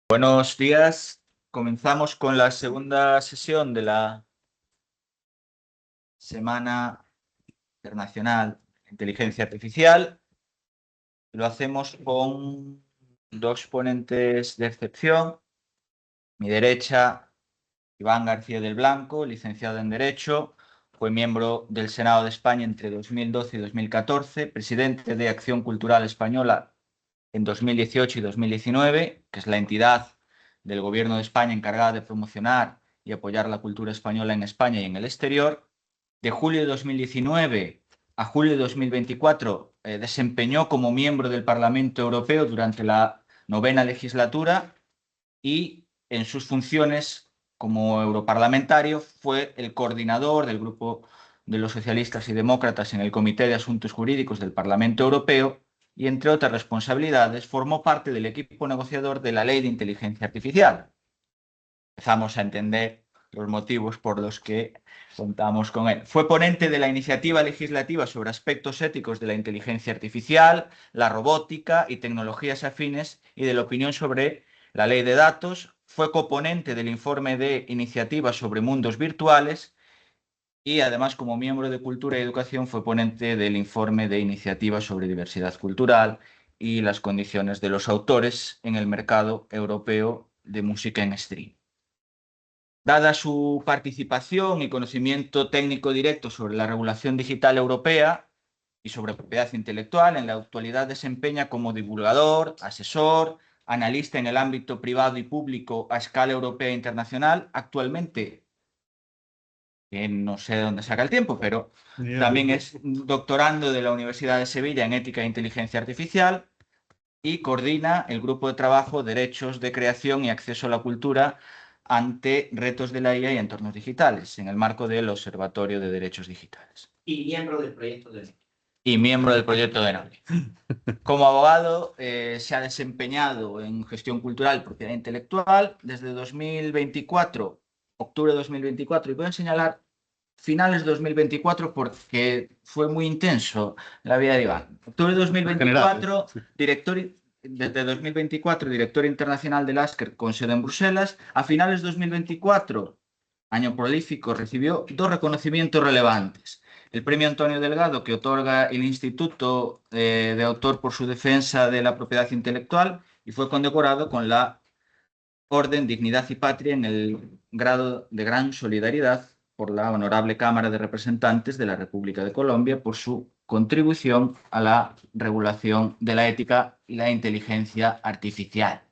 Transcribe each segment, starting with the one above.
Buenos días. Comenzamos con la segunda sesión de la Semana Internacional de Inteligencia Artificial. Lo hacemos con dos ponentes de excepción. Mi derecha, Iván García del Blanco, licenciado en Derecho, fue miembro del Senado de España entre 2012 y 2014, presidente de Acción Cultural Española en 2018 y 2019, que es la entidad del Gobierno de España encargada de promocionar y apoyar la cultura española en España y en el exterior. De julio de 2019 a julio de 2024 desempeñó como miembro del Parlamento Europeo durante la 9ª legislatura y en sus funciones como europarlamentario fue el coordinador del grupo de los socialistas y demócratas en el Comité de Asuntos Jurídicos del Parlamento Europeo y, entre otras responsabilidades, formó parte del equipo negociador de la Ley de Inteligencia Artificial. Empezamos a entender los motivos por los que contamos con él. Fue ponente de la iniciativa legislativa sobre aspectos éticos de la inteligencia artificial, la robótica y tecnologías afines y de la opinión sobre la ley de datos. Fue coponente del informe de iniciativa sobre mundos virtuales y, además, como miembro de Cultura y Educación, fue ponente del informe de iniciativa sobre diversidad cultural y las condiciones de los autores en el mercado europeo de música en stream. Dada su participación y conocimiento técnico directo sobre la regulación digital europea y sobre propiedad intelectual, en la actualidad desempeña como divulgador, asesor, analista en el ámbito privado y público a escala europea e internacional. Actualmente, que no sé de dónde saca el tiempo, pero también es doctorando de la Universidad de Sevilla en Ética e Inteligencia Artificial y coordina el grupo de trabajo Derechos de Creación y Acceso a la Cultura ante retos de la IA y entornos digitales, en el marco del Observatorio de Derechos Digitales. Y miembro del proyecto de ley. Y miembro del proyecto de ley. Como abogado, se ha desempeñado en gestión cultural, propiedad intelectual, desde 2024, octubre de 2024, y voy a señalar finales de 2024 porque fue muy intenso la vida de Iván. Octubre de 2024, desde 2024, director internacional del Asker con sede en Bruselas. A finales de 2024, año prolífico, recibió dos reconocimientos relevantes. El premio Antonio Delgado, que otorga el Instituto de Autor por su defensa de la propiedad intelectual, y fue condecorado con la Orden Dignidad y Patria en el grado de Gran Solidaridad por la Honorable Cámara de Representantes de la República de Colombia por su contribución a la regulación de la ética y la inteligencia artificial,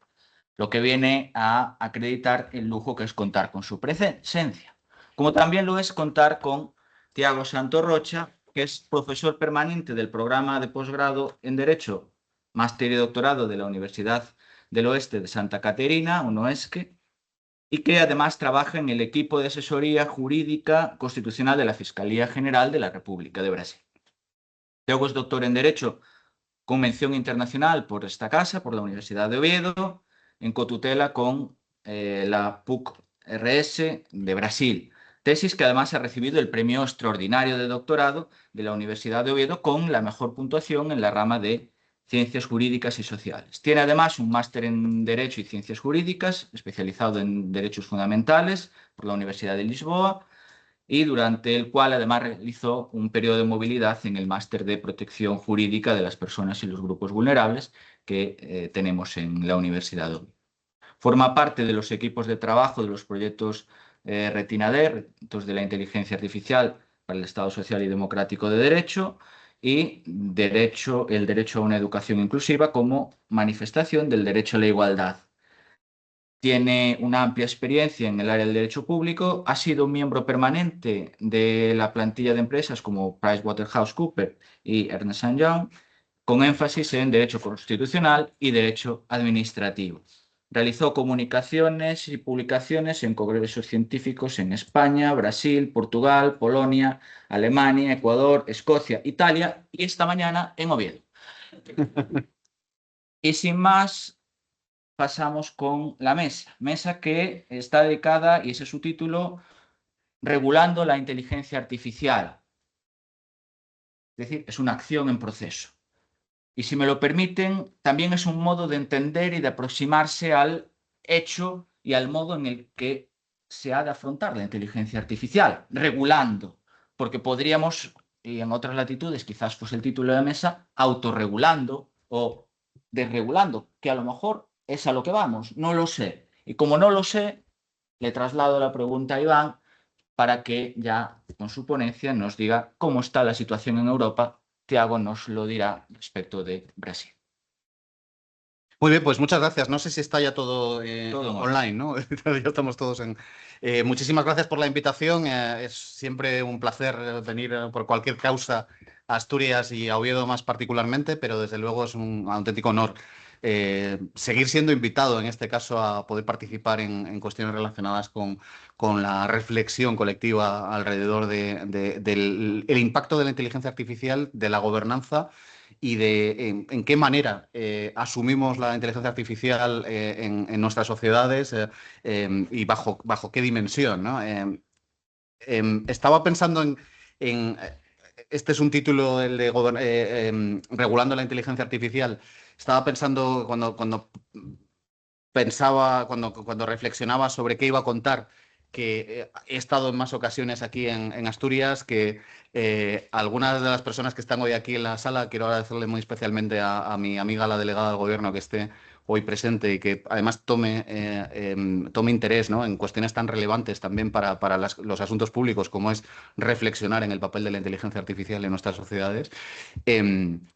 lo que viene a acreditar el lujo que es contar con su presencia. Como también lo es contar con Tiago Santorrocha, que es profesor permanente del programa de posgrado en Derecho, Máster y Doctorado de la Universidad del Oeste de Santa Caterina, UNOESCE, y que además trabaja en el equipo de asesoría jurídica constitucional de la Fiscalía General de la República de Brasil. Tiago es doctor en Derecho con mención internacional por esta casa, por la Universidad de Oviedo, en cotutela con la PUC-RS de Brasil. Tesis que además ha recibido el premio extraordinario de doctorado de la Universidad de Oviedo con la mejor puntuación en la rama de Ciencias Jurídicas y Sociales. Tiene además un máster en Derecho y Ciencias Jurídicas, especializado en Derechos Fundamentales por la Universidad de Lisboa, y durante el cual además realizó un periodo de movilidad en el máster de protección jurídica de las personas y los grupos vulnerables que tenemos en la Universidad de Oviedo. Forma parte de los equipos de trabajo de los proyectos RETINADER, retos de la inteligencia artificial para el Estado Social y Democrático de Derecho, y el derecho a una educación inclusiva como manifestación del derecho a la igualdad. Tiene una amplia experiencia en el área del derecho público, ha sido un miembro permanente de la plantilla de empresas como PricewaterhouseCoopers y Ernst & Young, con énfasis en derecho constitucional y derecho administrativo. Realizó comunicaciones y publicaciones en congresos científicos en España, Brasil, Portugal, Polonia, Alemania, Ecuador, Escocia, Italia y esta mañana en Oviedo. Y sin más, pasamos con la mesa que está dedicada, y ese es su título, Regulando la Inteligencia Artificial. Es decir, es una acción en proceso. Y si me lo permiten, también es un modo de entender y de aproximarse al hecho y al modo en el que se ha de afrontar la inteligencia artificial, regulando, porque podríamos, y en otras latitudes quizás fuese el título de mesa, autorregulando o desregulando, que a lo mejor es a lo que vamos, no lo sé. Y como no lo sé, le traslado la pregunta a Iván para que ya con su ponencia nos diga cómo está la situación en Europa. Tiago nos lo dirá respecto de Brasil. Muy bien, pues muchas gracias. No sé si está ya todo, Todo en orden. online, ¿no? Ya estamos todos en... muchísimas gracias por la invitación. Es siempre un placer venir por cualquier causa a Asturias y a Oviedo más particularmente, pero desde luego es un auténtico honor seguir siendo invitado, en este caso, a poder participar en cuestiones relacionadas con la reflexión colectiva alrededor del el impacto de la inteligencia artificial, de la gobernanza y de en qué manera asumimos la inteligencia artificial en nuestras sociedades y bajo qué dimensión, ¿no? Estaba pensando en este es un título, el de Regulando la inteligencia artificial. Estaba pensando cuando reflexionaba sobre qué iba a contar, que he estado en más ocasiones aquí en Asturias, que algunas de las personas que están hoy aquí en la sala, quiero agradecerle muy especialmente a mi amiga, la delegada del Gobierno, que esté hoy presente y que además tome interés, ¿no?, en cuestiones tan relevantes también para los asuntos públicos, como es reflexionar en el papel de la inteligencia artificial en nuestras sociedades.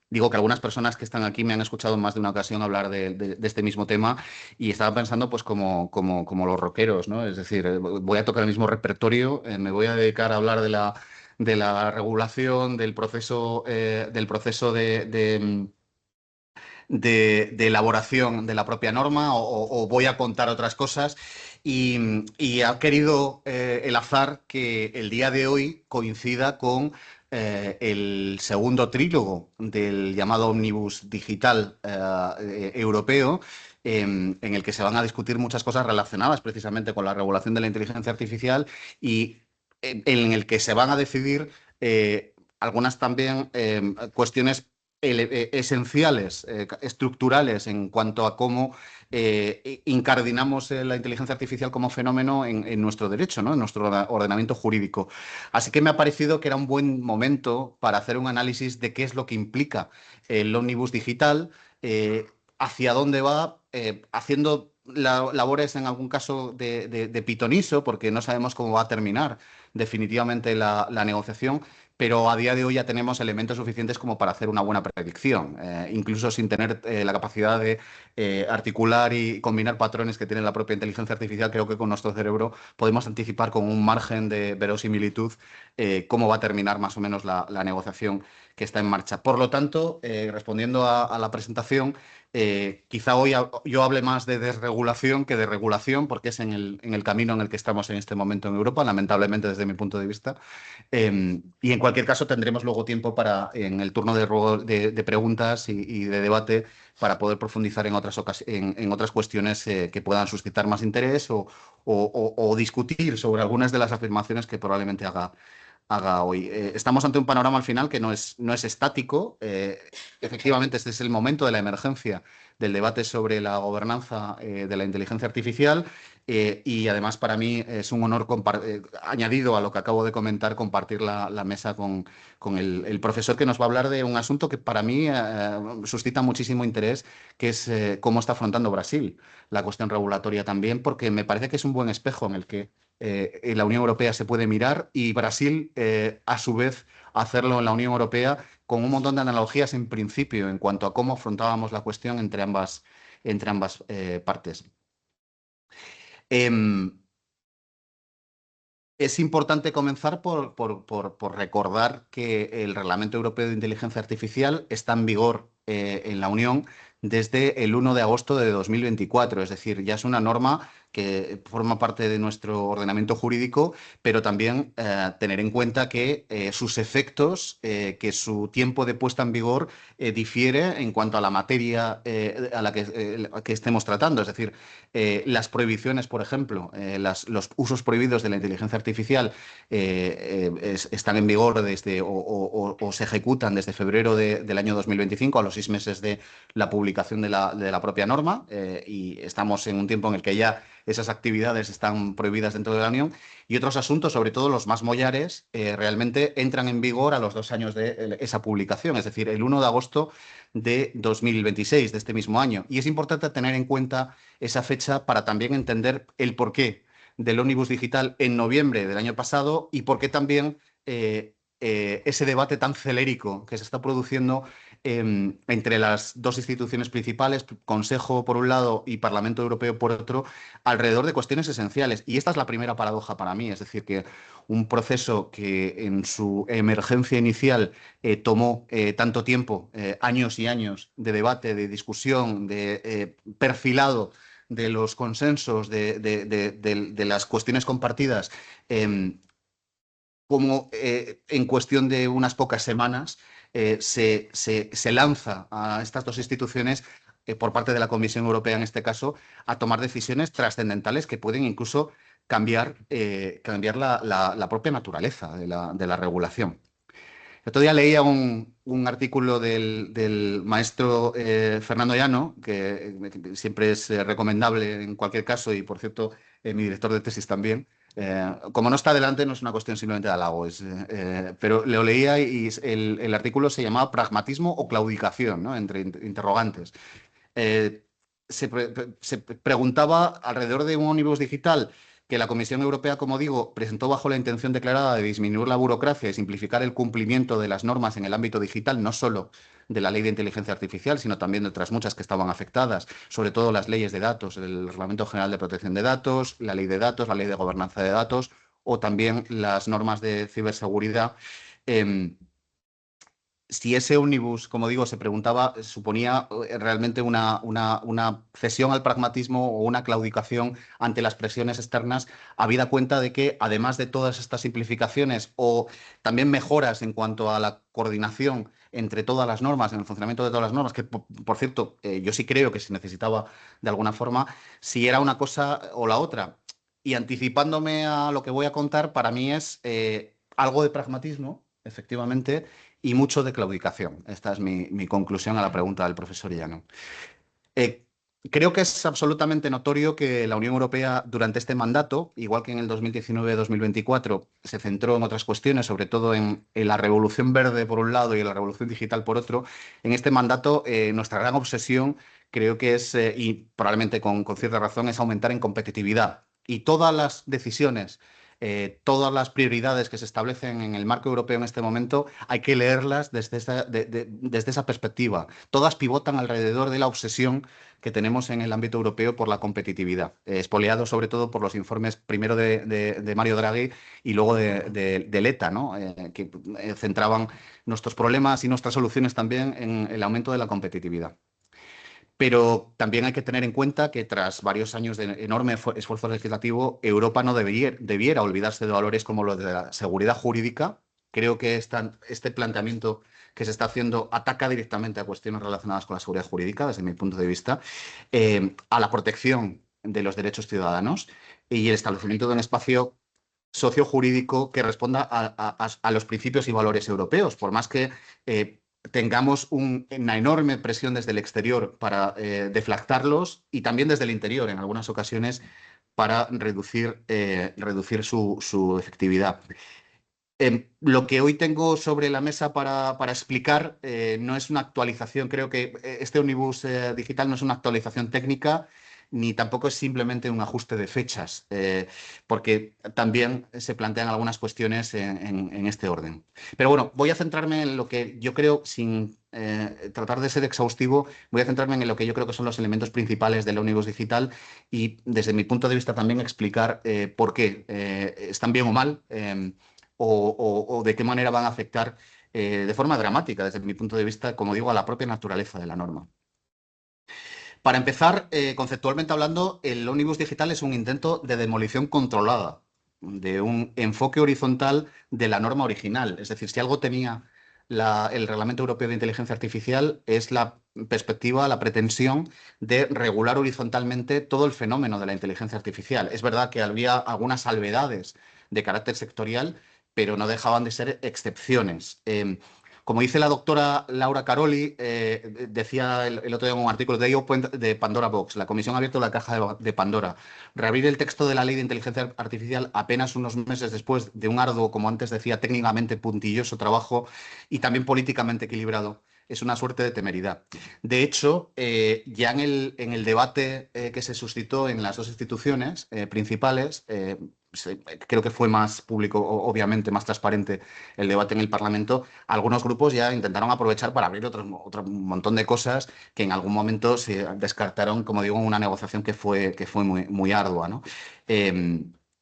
Digo que algunas personas que están aquí me han escuchado en más de una ocasión hablar de este mismo tema y estaba pensando pues como los rockeros, ¿no? Es decir, voy a tocar el mismo repertorio, me voy a dedicar a hablar de la regulación, del proceso de elaboración de la propia norma o voy a contar otras cosas. Y ha querido el azar que el día de hoy coincida con el segundo trílogo del llamado Ómnibus Digital europeo, en el que se van a discutir muchas cosas relacionadas precisamente con la regulación de la inteligencia artificial y en el que se van a decidir algunas también cuestiones esenciales, estructurales en cuanto a cómo incardinamos la inteligencia artificial como fenómeno en nuestro derecho, ¿no?, en nuestro ordenamiento jurídico. Así que me ha parecido que era un buen momento para hacer un análisis de qué es lo que implica el ómnibus digital, hacia dónde va, haciendo labores en algún caso de pitoniso, porque no sabemos cómo va a terminar definitivamente la negociación, pero a día de hoy ya tenemos elementos suficientes como para hacer una buena predicción, incluso sin tener la capacidad de articular y combinar patrones que tiene la propia inteligencia artificial. Creo que con nuestro cerebro podemos anticipar con un margen de verosimilitud cómo va a terminar más o menos la negociación que está en marcha. Por lo tanto, respondiendo a la presentación, quizá hoy yo hable más de desregulación que de regulación, porque es en el camino en el que estamos en este momento en Europa, lamentablemente desde mi punto de vista. Y en cualquier caso tendremos luego tiempo en el turno de preguntas y de debate para poder profundizar en otras cuestiones que puedan suscitar más interés o discutir sobre algunas de las afirmaciones que probablemente haga hoy. Estamos ante un panorama al final que no es estático. Efectivamente, este es el momento de la emergencia del debate sobre la gobernanza de la inteligencia artificial y además para mí es un honor añadido a lo que acabo de comentar, compartir la mesa con el profesor que nos va a hablar de un asunto que para mí suscita muchísimo interés, que es cómo está afrontando Brasil la cuestión regulatoria también, porque me parece que es un buen espejo en el que en la Unión Europea se puede mirar y Brasil, a su vez, hacerlo en la Unión Europea con un montón de analogías en principio en cuanto a cómo afrontábamos la cuestión entre ambas partes. Es importante comenzar por recordar que el Reglamento Europeo de Inteligencia Artificial está en vigor en la Unión desde el 1 de agosto de 2024, es decir, ya es una norma que forma parte de nuestro ordenamiento jurídico, pero también tener en cuenta que sus efectos, que su tiempo de puesta en vigor difiere en cuanto a la materia a la que estemos tratando. Es decir, las prohibiciones, por ejemplo, los usos prohibidos de la inteligencia artificial están en vigor desde o se ejecutan desde febrero del año 2025, a los 6 meses de la publicación de la propia norma, y estamos en un tiempo en el que ya esas actividades están prohibidas dentro de la Unión, y otros asuntos, sobre todo los más mollares, realmente entran en vigor a los 2 años de esa publicación, es decir, el 1 de agosto de 2026, de este mismo año. Y es importante tener en cuenta esa fecha para también entender el porqué del ómnibus digital en noviembre del año pasado y por qué también ese debate tan celérico que se está produciendo entre las dos instituciones principales, Consejo por un lado y Parlamento Europeo por otro, alrededor de cuestiones esenciales. Y esta es la primera paradoja para mí, es decir, que un proceso que en su emergencia inicial tomó tanto tiempo, años y años de debate, de discusión, de perfilado de los consensos, de las cuestiones compartidas, como en cuestión de unas pocas semanas se lanza a estas dos instituciones, por parte de la Comisión Europea en este caso, a tomar decisiones trascendentales que pueden incluso cambiar la propia naturaleza de la regulación. El otro día leía un artículo del maestro Fernando Llano, que siempre es recomendable en cualquier caso, y por cierto, mi director de tesis también. Como no está adelante, no es una cuestión simplemente de halago, pero lo leía y el artículo se llamaba Pragmatismo o claudicación, ¿no? Entre interrogantes. Eh, se preguntaba alrededor de un ómnibus digital que la Comisión Europea, como digo, presentó bajo la intención declarada de disminuir la burocracia y simplificar el cumplimiento de las normas en el ámbito digital, no solo de la ley de inteligencia artificial, sino también de otras muchas que estaban afectadas, sobre todo las leyes de datos, el Reglamento General de Protección de Datos, la ley de datos, la ley de gobernanza de datos o también las normas de ciberseguridad. Si ese ómnibus, como digo, se preguntaba, suponía realmente una cesión al pragmatismo o una claudicación ante las presiones externas, habida cuenta de que, además de todas estas simplificaciones o también mejoras en cuanto a la coordinación entre todas las normas, en el funcionamiento de todas las normas, que, por cierto, yo sí creo que se necesitaba de alguna forma, si era una cosa o la otra. Y anticipándome a lo que voy a contar, para mí es algo de pragmatismo, efectivamente, y mucho de claudicación. Esta es mi conclusión a la pregunta del profesor Llano. Eh, Creo que es absolutamente notorio que la Unión Europea durante este mandato, igual que en el 2019-2024, se centró en otras cuestiones, sobre todo en la revolución verde por un lado y en la revolución digital por otro. En este mandato, nuestra gran obsesión creo que es, y probablemente con cierta razón, es aumentar en competitividad. Y todas las decisiones, todas las prioridades que se establecen en el marco europeo en este momento, hay que leerlas desde esa perspectiva. Todas pivotan alrededor de la obsesión que tenemos en el ámbito europeo por la competitividad, espoleado sobre todo por los informes primero de Mario Draghi y luego de Letta, ¿no? Que centraban nuestros problemas y nuestras soluciones también en el aumento de la competitividad. Pero también hay que tener en cuenta que tras varios años de enorme esfuerzo legislativo, Europa no debiera olvidarse de valores como los de la seguridad jurídica. Creo que este planteamiento que se está haciendo ataca directamente a cuestiones relacionadas con la seguridad jurídica, desde mi punto de vista, a la protección de los derechos ciudadanos y el establecimiento de un espacio sociojurídico que responda a los principios y valores europeos, por más que tengamos una enorme presión desde el exterior para deflactarlos y también desde el interior, en algunas ocasiones, para reducir su efectividad. Lo que hoy tengo sobre la mesa para explicar no es una actualización, creo que este ómnibus digital no es una actualización técnica, ni tampoco es simplemente un ajuste de fechas, porque también se plantean algunas cuestiones en este orden. Pero bueno, voy a centrarme en lo que yo creo, sin tratar de ser exhaustivo, voy a centrarme en lo que yo creo que son los elementos principales del ómnibus digital y desde mi punto de vista también explicar por qué están bien o mal. O de qué manera van a afectar de forma dramática, desde mi punto de vista, como digo, a la propia naturaleza de la norma. Para empezar, conceptualmente hablando, el ómnibus digital es un intento de demolición controlada, de un enfoque horizontal de la norma original. Es decir, si algo tenía el Reglamento Europeo de Inteligencia Artificial es la perspectiva, la pretensión de regular horizontalmente todo el fenómeno de la inteligencia artificial. Es verdad que había algunas salvedades de carácter sectorial, pero no dejaban de ser excepciones. Como dice la doctora Laura Caroli, decía el otro día en un artículo de Open de Pandora Box, la Comisión ha abierto la caja de Pandora. Reabrir el texto de la Ley de Inteligencia Artificial apenas unos meses después de un arduo, como antes decía, técnicamente puntilloso trabajo y también políticamente equilibrado, es una suerte de temeridad. De hecho, ya en el debate que se suscitó en las dos instituciones principales, creo que fue más público, obviamente, más transparente el debate en el Parlamento, algunos grupos ya intentaron aprovechar para abrir otro montón de cosas que en algún momento se descartaron, como digo, en una negociación que fue muy ardua, ¿no?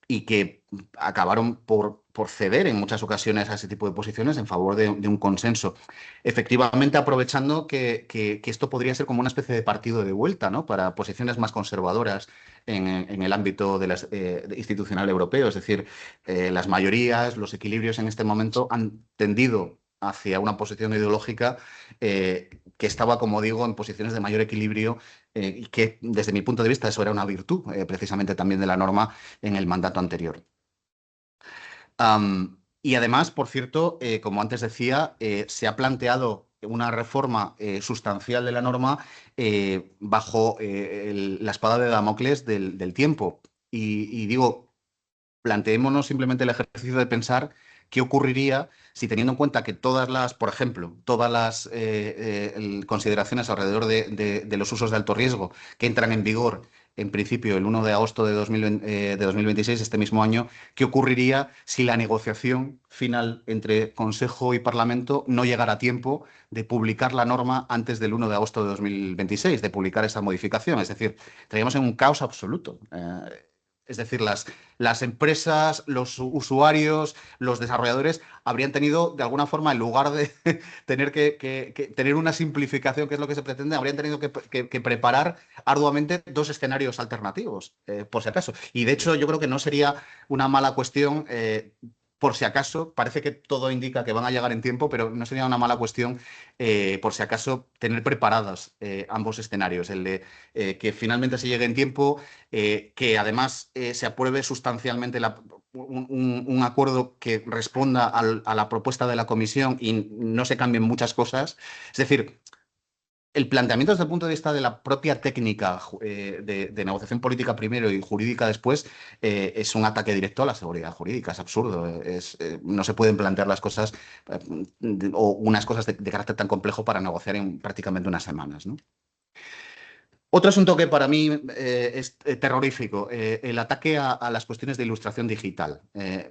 Y que acabaron por ceder en muchas ocasiones a ese tipo de posiciones en favor de un consenso. Efectivamente, aprovechando que esto podría ser como una especie de partido de vuelta, ¿no? Para posiciones más conservadoras en el ámbito institucional europeo. Es decir, las mayorías, los equilibrios en este momento han tendido hacia una posición ideológica que estaba, como digo, en posiciones de mayor equilibrio y que, desde mi punto de vista, eso era una virtud precisamente también de la norma en el mandato anterior. Y además, por cierto, como antes decía, se ha planteado una reforma sustancial de la norma bajo la espada de Damocles del tiempo. Y digo, planteémonos simplemente el ejercicio de pensar qué ocurriría si, teniendo en cuenta que todas las, por ejemplo, todas las consideraciones alrededor de los usos de alto riesgo que entran en vigor en principio el 1 de agosto de 2026, este mismo año, qué ocurriría si la negociación final entre Consejo y Parlamento no llegara a tiempo de publicar la norma antes del 1 de agosto de 2026, de publicar esa modificación. Es decir, estaríamos en un caos absoluto. Es decir, las empresas, los usuarios, los desarrolladores habrían tenido, de alguna forma, en lugar de tener que tener una simplificación, que es lo que se pretende, habrían tenido que preparar arduamente dos escenarios alternativos, por si acaso. Y de hecho, yo creo que no sería una mala cuestión. Por si acaso, parece que todo indica que van a llegar en tiempo, pero no sería una mala cuestión, por si acaso, tener preparadas ambos escenarios. El de que finalmente se llegue en tiempo, que además se apruebe sustancialmente un acuerdo que responda a la propuesta de la Comisión y no se cambien muchas cosas. Es decir, el planteamiento desde el punto de vista de la propia técnica de negociación política primero y jurídica después es un ataque directo a la seguridad jurídica. Es absurdo. No se pueden plantear las cosas o unas cosas de carácter tan complejo para negociar en prácticamente unas semanas, ¿no? Otro asunto que para mí es terrorífico, el ataque a las cuestiones de ilustración digital.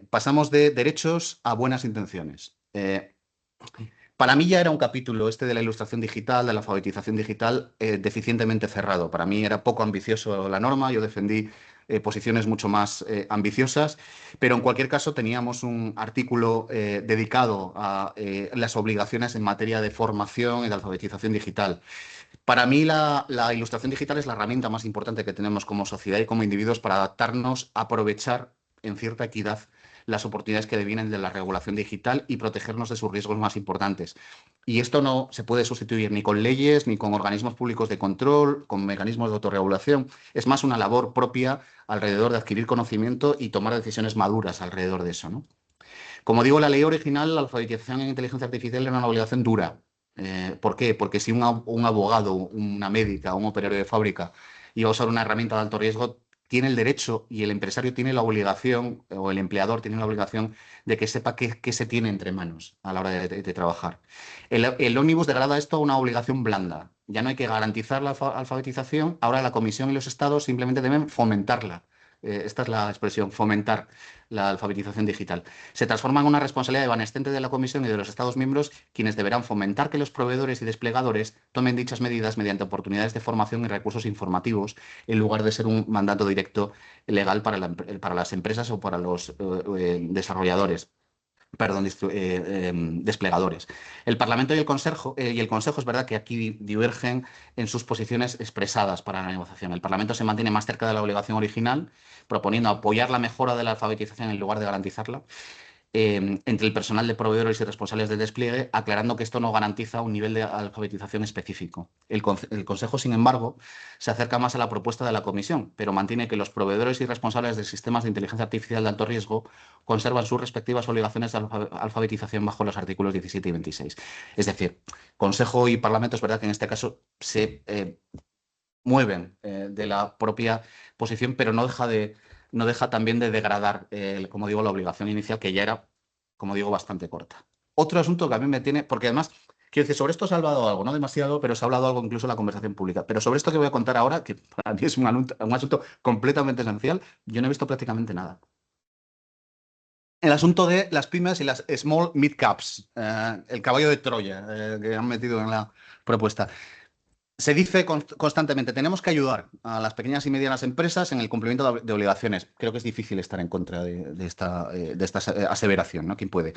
Pasamos de derechos a buenas intenciones. Para mí ya era un capítulo este de la ilustración digital, de la alfabetización digital, deficientemente cerrado. Para mí era poco ambicioso la norma, yo defendí posiciones mucho más ambiciosas, pero en cualquier caso teníamos un artículo dedicado a las obligaciones en materia de formación y de alfabetización digital. Para mí la ilustración digital es la herramienta más importante que tenemos como sociedad y como individuos para adaptarnos, aprovechar en cierta equidad las oportunidades que devienen de la regulación digital y protegernos de sus riesgos más importantes. Y esto no se puede sustituir ni con leyes, ni con organismos públicos de control, con mecanismos de autorregulación. Es más una labor propia alrededor de adquirir conocimiento y tomar decisiones maduras alrededor de eso, ¿no? Como digo, la ley original, la alfabetización en inteligencia artificial era una obligación dura. ¿Por qué? Porque si un abogado, una médica, un operario de fábrica iba a usar una herramienta de alto riesgo, tiene el derecho y el empresario tiene la obligación, o el empleador tiene la obligación de que sepa qué se tiene entre manos a la hora de trabajar. El ómnibus degrada esto a una obligación blanda. Ya no hay que garantizar la alfabetización, ahora la Comisión y los Estados simplemente deben fomentarla. Esta es la expresión, fomentar la alfabetización digital. Se transforma en una responsabilidad evanescente de la Comisión y de los Estados miembros, quienes deberán fomentar que los proveedores y desplegadores tomen dichas medidas mediante oportunidades de formación y recursos informativos, en lugar de ser un mandato directo legal para las empresas o para los desarrolladores. perdón, desplegadores. El Parlamento y el Consejo es verdad que aquí divergen en sus posiciones expresadas para la negociación. El Parlamento se mantiene más cerca de la obligación original, proponiendo apoyar la mejora de la alfabetización en lugar de garantizarla entre el personal de proveedores y responsables del despliegue, aclarando que esto no garantiza un nivel de alfabetización específico. El Consejo, sin embargo, se acerca más a la propuesta de la Comisión, pero mantiene que los proveedores y responsables de sistemas de inteligencia artificial de alto riesgo conservan sus respectivas obligaciones de alfabetización bajo los artículos 17 y 26. Es decir, Consejo y Parlamento es verdad que en este caso se mueven de la propia posición, pero no deja también de degradar, como digo, la obligación inicial, que ya era, como digo, bastante corta. Otro asunto que a mí me tiene, porque además, quiero decir, sobre esto se ha hablado algo, no demasiado, pero se ha hablado algo incluso en la conversación pública. Pero sobre esto que voy a contar ahora, que para mí es un asunto completamente esencial, yo no he visto prácticamente nada. El asunto de las pymes y las small mid caps, el caballo de Troya que han metido en la propuesta. Se dice constantemente, tenemos que ayudar a las pequeñas y medianas empresas en el cumplimiento de obligaciones. Creo que es difícil estar en contra de esta aseveración, ¿no? ¿Quién puede?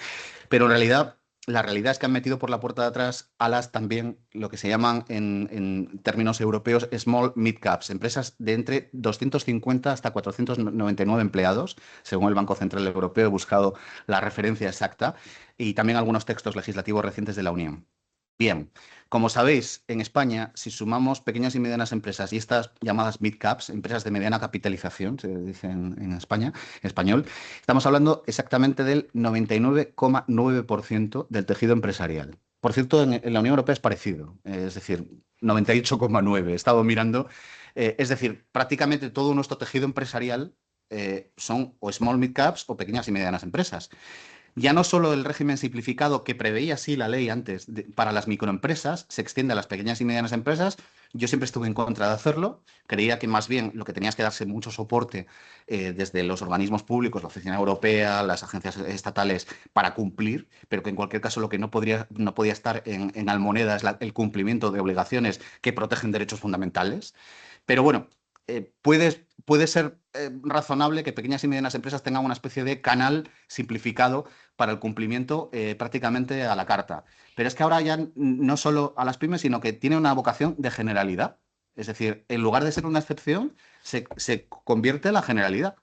Pero en realidad, la realidad es que han metido por la puerta de atrás a las también, lo que se llaman en términos europeos, small mid caps, empresas de entre 250 hasta 499 empleados, según el Banco Central Europeo. He buscado la referencia exacta y también algunos textos legislativos recientes de la Unión. Bien, como sabéis, en España, si sumamos pequeñas y medianas empresas y estas llamadas mid-caps, empresas de mediana capitalización, se dice en España, en español, estamos hablando exactamente del 99,9% del tejido empresarial. Por cierto, en la Unión Europea es parecido, es decir, 98,9%. He estado mirando, es decir, prácticamente todo nuestro tejido empresarial son o small mid-caps o pequeñas y medianas empresas. Ya no solo el régimen simplificado que preveía así la ley antes para las microempresas se extiende a las pequeñas y medianas empresas. Yo siempre estuve en contra de hacerlo. Creía que más bien lo que tenías que darse mucho soporte desde los organismos públicos, la Oficina Europea, las agencias estatales, para cumplir, pero que en cualquier caso lo que no podía estar en almoneda es el cumplimiento de obligaciones que protegen derechos fundamentales. Pero bueno, puede ser razonable que pequeñas y medianas empresas tengan una especie de canal simplificado para el cumplimiento prácticamente a la carta. Pero es que ahora ya no solo a las pymes, sino que tiene una vocación de generalidad. Es decir, en lugar de ser una excepción, se convierte en la generalidad.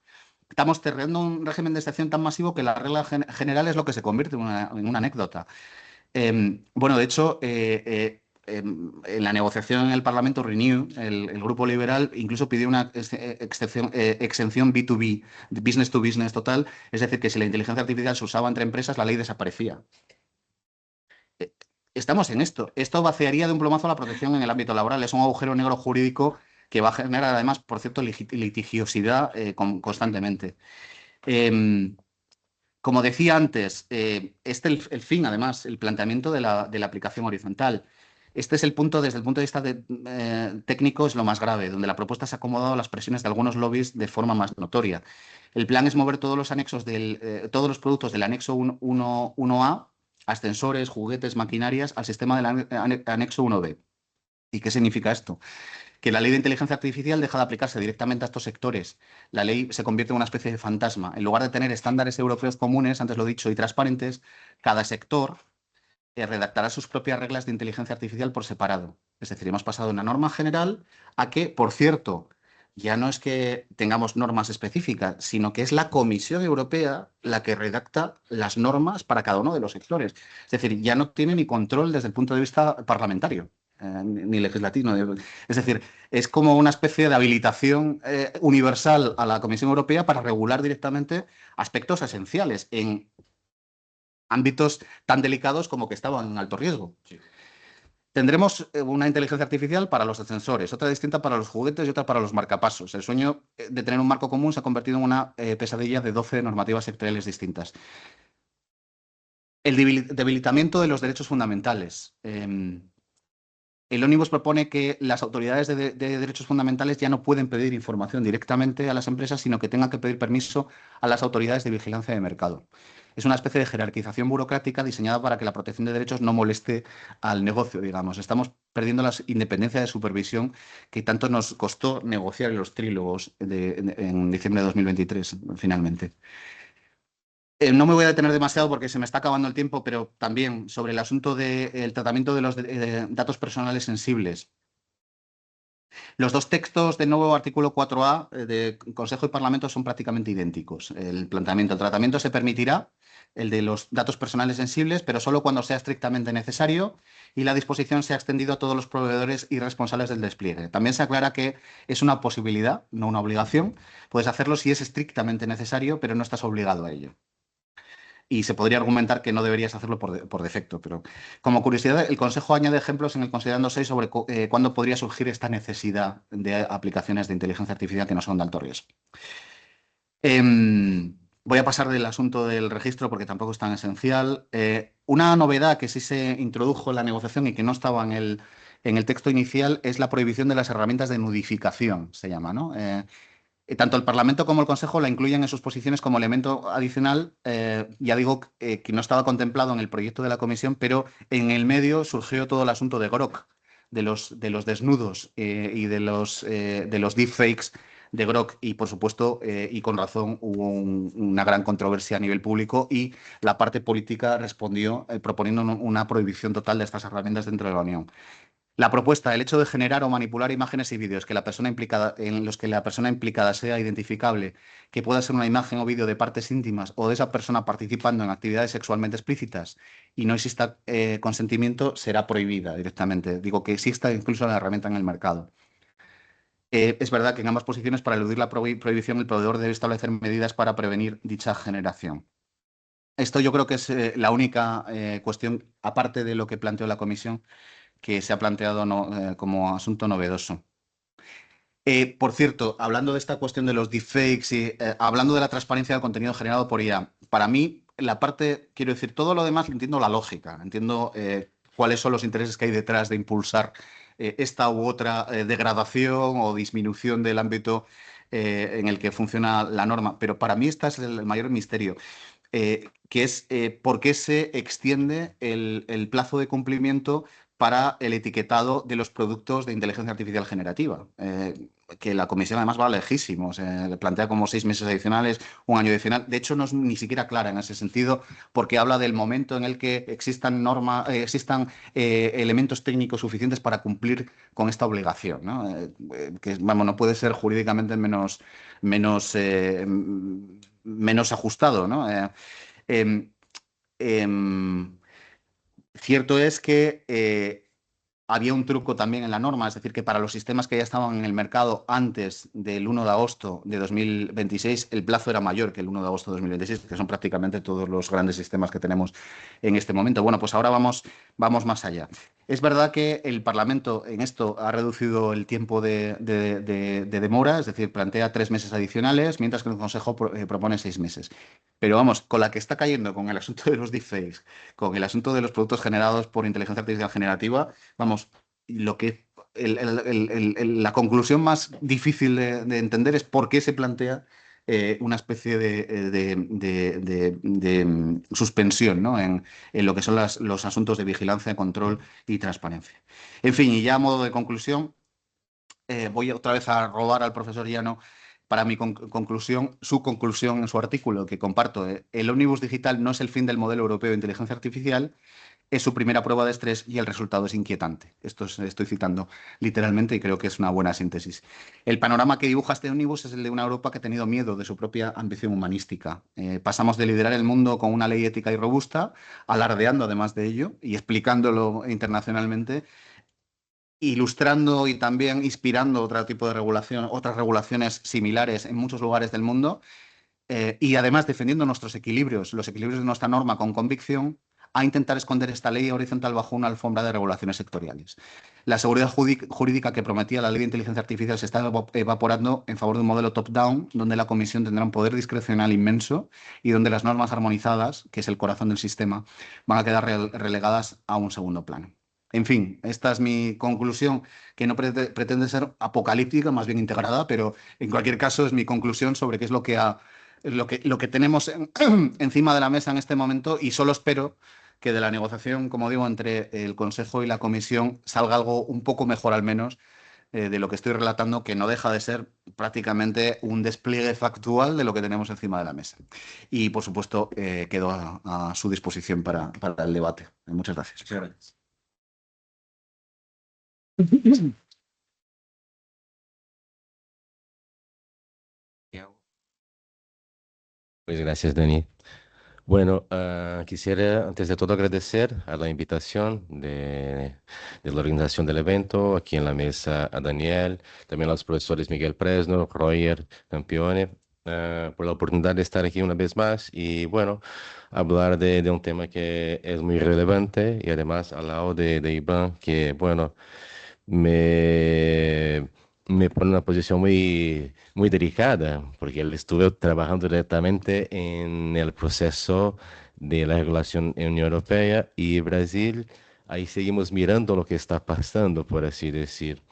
Estamos teniendo un régimen de excepción tan masivo que la regla general es lo que se convierte en una anécdota. Bueno, de hecho, en la negociación en el Parlamento, Renew, el Grupo Liberal, incluso pidió una exención B2B, business to business total, es decir, que si la inteligencia artificial se usaba entre empresas, la ley desaparecía. Estamos en esto. Esto vaciaría de un plumazo la protección en el ámbito laboral. Es un agujero negro jurídico que va a generar, además, por cierto, litigiosidad constantemente. Eh, Como decía antes, el fin, además, el planteamiento de la aplicación horizontal. Este es el punto, desde el punto de vista técnico, es lo más grave, donde la propuesta se ha acomodado a las presiones de algunos lobbies de forma más notoria. El plan es mover todos los anexos todos los productos del anexo 1A, ascensores, juguetes, maquinarias, al sistema del anexo 1B. ¿Y qué significa esto? Que la ley de inteligencia artificial deja de aplicarse directamente a estos sectores. La ley se convierte en una especie de fantasma. En lugar de tener estándares europeos comunes, antes lo he dicho, y transparentes, cada sector redactará sus propias reglas de inteligencia artificial por separado. Es decir, hemos pasado de una norma general a que, por cierto, ya no es que tengamos normas específicas, sino que es la Comisión Europea la que redacta las normas para cada uno de los sectores. Es decir, ya no tiene ni control desde el punto de vista parlamentario. Ni legislativo. Es decir, es como una especie de habilitación universal a la Comisión Europea para regular directamente aspectos esenciales en ámbitos tan delicados como que estaban en alto riesgo. Sí. Tendremos una inteligencia artificial para los ascensores, otra distinta para los juguetes y otra para los marcapasos. El sueño de tener un marco común se ha convertido en una pesadilla de 12 normativas sectoriales distintas. El debilitamiento de los derechos fundamentales. El Omnibus propone que las autoridades de derechos fundamentales ya no pueden pedir información directamente a las empresas, sino que tengan que pedir permiso a las autoridades de vigilancia de mercado. Es una especie de jerarquización burocrática diseñada para que la protección de derechos no moleste al negocio, digamos. Estamos perdiendo la independencia de supervisión que tanto nos costó negociar en los trílogos en diciembre de 2023, finalmente. No me voy a detener demasiado porque se me está acabando el tiempo, pero también sobre el asunto del tratamiento de los datos personales sensibles. Los dos textos del nuevo artículo 4A de Consejo y Parlamento son prácticamente idénticos. El tratamiento se permitirá, el de los datos personales sensibles, pero solo cuando sea estrictamente necesario y la disposición sea extendida a todos los proveedores y responsables del despliegue. También se aclara que es una posibilidad, no una obligación. Puedes hacerlo si es estrictamente necesario, pero no estás obligado a ello. Y se podría argumentar que no deberías hacerlo por defecto, pero como curiosidad, el Consejo añade ejemplos en el considerando 6 sobre cuándo podría surgir esta necesidad de aplicaciones de inteligencia artificial que no son de alto riesgo. Voy a pasar del asunto del registro porque tampoco es tan esencial. Una novedad que sí se introdujo en la negociación y que no estaba en el texto inicial es la prohibición de las herramientas de nudificación, se llama, ¿no? Tanto el Parlamento como el Consejo la incluyen en sus posiciones como elemento adicional. Ya digo que no estaba contemplado en el proyecto de la Comisión, pero en el medio surgió todo el asunto de Grok, de los desnudos y de los deepfakes de Grok. Y, por supuesto, y con razón, hubo una gran controversia a nivel público y la parte política respondió proponiendo una prohibición total de estas herramientas dentro de la Unión. La propuesta, el hecho de generar o manipular imágenes y vídeos en los que la persona implicada sea identificable, que pueda ser una imagen o vídeo de partes íntimas o de esa persona participando en actividades sexualmente explícitas y no exista consentimiento, será prohibida directamente. Digo que exista incluso la herramienta en el mercado. Es verdad que en ambas posiciones, para eludir la prohibición, el proveedor debe establecer medidas para prevenir dicha generación. Esto yo creo que es la única cuestión, aparte de lo que planteó la Comisión, que se ha planteado como asunto novedoso. Por cierto, hablando de esta cuestión de los deepfakes y hablando de la transparencia del contenido generado por IA, para mí la parte, quiero decir, todo lo demás entiendo la lógica, entiendo cuáles son los intereses que hay detrás de impulsar esta u otra degradación o disminución del ámbito en el que funciona la norma, pero para mí este es el mayor misterio, que es por qué se extiende el plazo de cumplimiento para el etiquetado de los productos de inteligencia artificial generativa, que la comisión además va lejísimos, le plantea como 6 meses adicionales, un año adicional. De hecho, no es ni siquiera clara en ese sentido, porque habla del momento en el que existan elementos técnicos suficientes para cumplir con esta obligación, ¿no? Que vamos, no puede ser jurídicamente menos ajustado, ¿no? Em, em, Cierto es que había un truco también en la norma, es decir, que para los sistemas que ya estaban en el mercado antes del 1 de agosto de 2026, el plazo era mayor que el 1 de agosto de 2026, que son prácticamente todos los grandes sistemas que tenemos en este momento. Bueno, pues ahora vamos más allá. Es verdad que el Parlamento en esto ha reducido el tiempo de demora, es decir, plantea 3 meses adicionales, mientras que el Consejo propone 6 meses. Pero vamos, con la que está cayendo con el asunto de los deepfakes, con el asunto de los productos generados por inteligencia artificial generativa, vamos, lo que la conclusión más difícil de entender es por qué se plantea una especie de suspensión, ¿no? en lo que son los asuntos de vigilancia, control y transparencia. En fin, y ya a modo de conclusión, voy otra vez a robar al profesor Llano para mi conclusión, su conclusión en su artículo, que comparto. El ómnibus digital no es el fin del modelo europeo de inteligencia artificial, es su primera prueba de estrés y el resultado es inquietante. Esto estoy citando literalmente y creo que es una buena síntesis. El panorama que dibuja este ómnibus es el de una Europa que ha tenido miedo de su propia ambición humanística. Pasamos de liderar el mundo con una ley ética y robusta, alardeando además de ello y explicándolo internacionalmente, ilustrando y también inspirando otro tipo de regulación, otras regulaciones similares en muchos lugares del mundo, y además defendiendo nuestros equilibrios, los equilibrios de nuestra norma con convicción, a intentar esconder esta ley horizontal bajo una alfombra de regulaciones sectoriales. La seguridad jurídica que prometía la ley de inteligencia artificial se está evaporando en favor de un modelo top-down, donde la Comisión tendrá un poder discrecional inmenso y donde las normas armonizadas, que es el corazón del sistema, van a quedar relegadas a un segundo plano. En fin, esta es mi conclusión, que no pretende ser apocalíptica, más bien integrada, pero en cualquier caso es mi conclusión sobre qué es lo que tenemos encima de la mesa en este momento, y solo espero que de la negociación, como digo, entre el Consejo y la Comisión salga algo un poco mejor al menos de lo que estoy relatando, que no deja de ser prácticamente un despliegue factual de lo que tenemos encima de la mesa. Y, por supuesto, quedo a su disposición para el debate. Muchas gracias. Muchas gracias. Pues gracias, Dani. Bueno, quisiera antes de todo agradecer a la invitación de la organización del evento, aquí en la mesa a Daniel, también a los profesores Miguel Presno, Roger Campione, por la oportunidad de estar aquí una vez más y bueno, hablar de un tema que es muy relevante y además al lado de Iván, que bueno, me, me pone en una posición muy delicada, porque él estuvo trabajando directamente en el proceso de la regulación en Unión Europea y Brasil. Ahí seguimos mirando lo que está pasando, por así decir.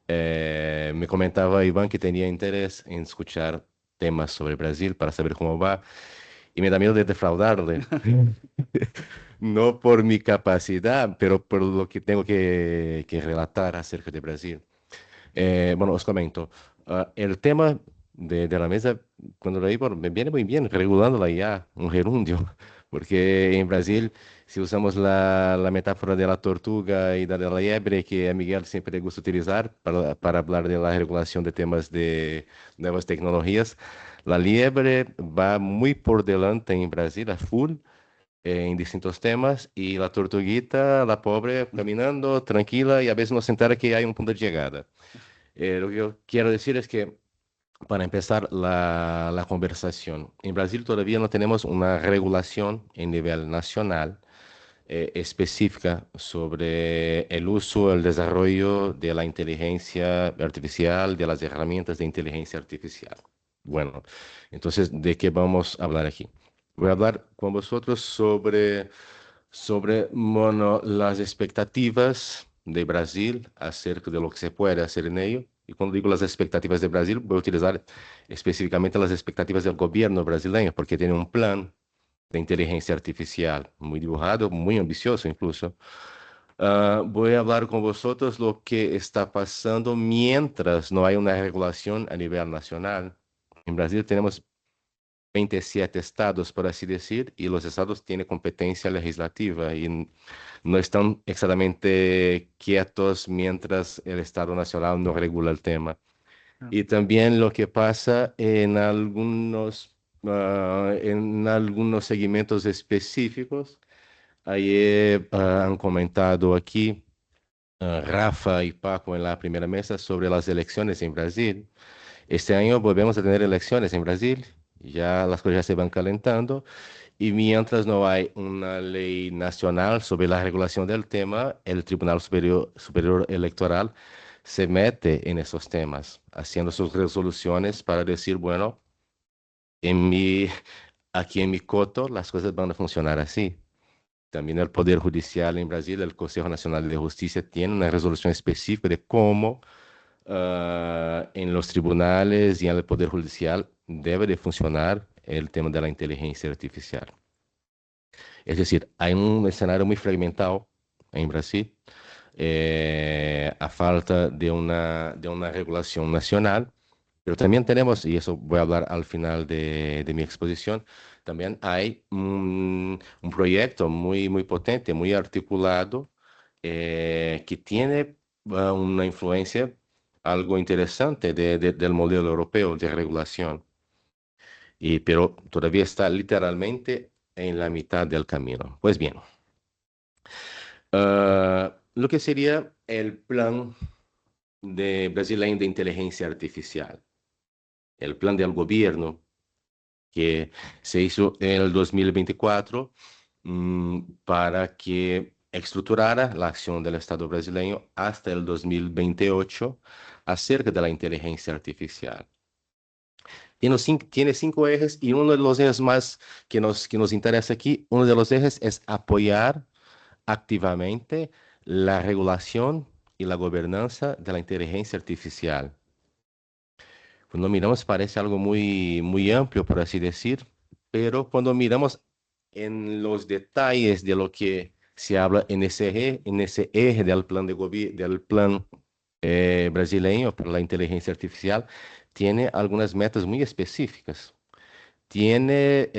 Me comentaba Iván que tenía interés en escuchar temas sobre Brasil para saber cómo va y me da miedo de defraudarle. No por mi capacidad, pero por lo que tengo que relatar acerca de Brasil. Bueno, os comento. El tema de la mesa, cuando lo digo, me viene muy bien, regulando la IA, un gerundio, porque en Brasil, si usamos la metáfora de la tortuga y de la liebre, que a Miguel siempre le gusta utilizar para hablar de la regulación de temas de nuevas tecnologías, la liebre va muy por delante en Brasil, a full en distintos temas y la tortuguita, la pobre, caminando tranquila y a veces no se entera que hay un punto de llegada. Lo que yo quiero decir es que, para empezar la conversación, en Brasil todavía no tenemos una regulación en nivel nacional específica sobre el uso, el desarrollo de la inteligencia artificial, de las herramientas de inteligencia artificial. Bueno, entonces, ¿de qué vamos a hablar aquí? Voy a hablar con vosotros sobre bueno, las expectativas de Brasil acerca de lo que se puede hacer en ello. Y cuando digo las expectativas de Brasil, voy a utilizar específicamente las expectativas del gobierno brasileño, porque tiene un plan de inteligencia artificial muy dibujado, muy ambicioso incluso. Voy a hablar con vosotros lo que está pasando mientras no hay una regulación a nivel nacional. En Brasil tenemos 27 estados, por así decir, y los estados tienen competencia legislativa y no están exactamente quietos mientras el Estado Nacional no regula el tema. Y también lo que pasa en algunos segmentos específicos. Ayer han comentado aquí Rafa y Paco en la primera mesa sobre las elecciones en Brasil. Este año volvemos a tener elecciones en Brasil, ya las cosas ya se van calentando y mientras no hay una ley nacional sobre la regulación del tema, el Tribunal Superior Electoral se mete en esos temas, haciendo sus resoluciones para decir, bueno, en mi, aquí en mi coto las cosas van a funcionar así. También el Poder Judicial en Brasil, el Consejo Nacional de Justicia, tiene una resolución específica de cómo en los tribunales y en el Poder Judicial debe de funcionar el tema de la inteligencia artificial. Es decir, hay un escenario muy fragmentado en Brasil, a falta de una regulación nacional, pero también tenemos, y eso voy a hablar al final de mi exposición, también hay un proyecto muy potente, muy articulado, que tiene una influencia algo interesante del modelo europeo de regulación, pero todavía está literalmente en la mitad del camino. Pues bien, lo que sería el plan brasileño de inteligencia artificial, el plan del gobierno que se hizo en el 2024 para que estructurara la acción del Estado brasileño hasta el 2028 acerca de la inteligencia artificial. Tiene cinco ejes y uno de los ejes más que nos interesa aquí, uno de los ejes es apoyar activamente la regulación y la gobernanza de la inteligencia artificial. Cuando miramos parece algo muy amplio, por así decir, pero cuando miramos en los detalles de lo que se habla en ese eje del plan brasileño para la inteligencia artificial tiene algunas metas muy específicas. Tiene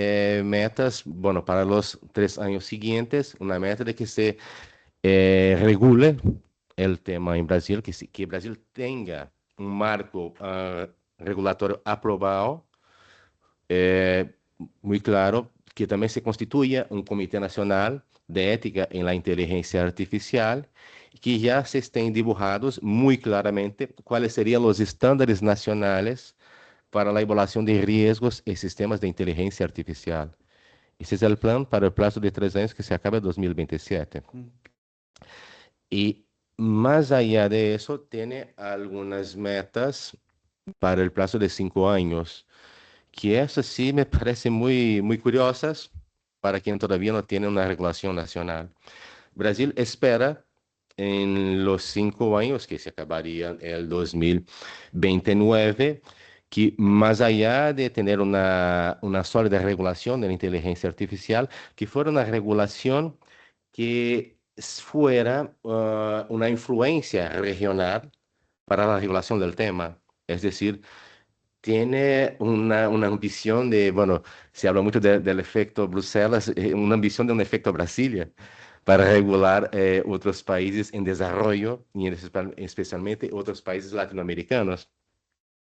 metas, bueno, para los 3 años siguientes, una meta de que se regule el tema en Brasil, que Brasil tenga un marco regulatorio aprobado, eh, muy claro, que también se constituya un Comité Nacional de Ética en la Inteligencia Artificial, que ya se estén dibujados muy claramente cuáles serían los estándares nacionales para la evaluación de riesgos en sistemas de inteligencia artificial. Ese es el plan para el plazo de 3 años que se acaba en 2027. Y más allá de eso, tiene algunas metas para el plazo de 5 años, que esas sí me parecen muy, muy curiosas para quien todavía no tiene una regulación nacional. Brasil espera en los 5 años, que se acabarían el 2029, que más allá de tener una sólida regulación de la inteligencia artificial, que fuera una regulación que fuera una influencia regional para la regulación del tema. Es decir, tiene una ambición de, bueno, se habla mucho del efecto Bruselas, una ambición de un efecto Brasilia para regular otros países en desarrollo y especialmente otros países latinoamericanos.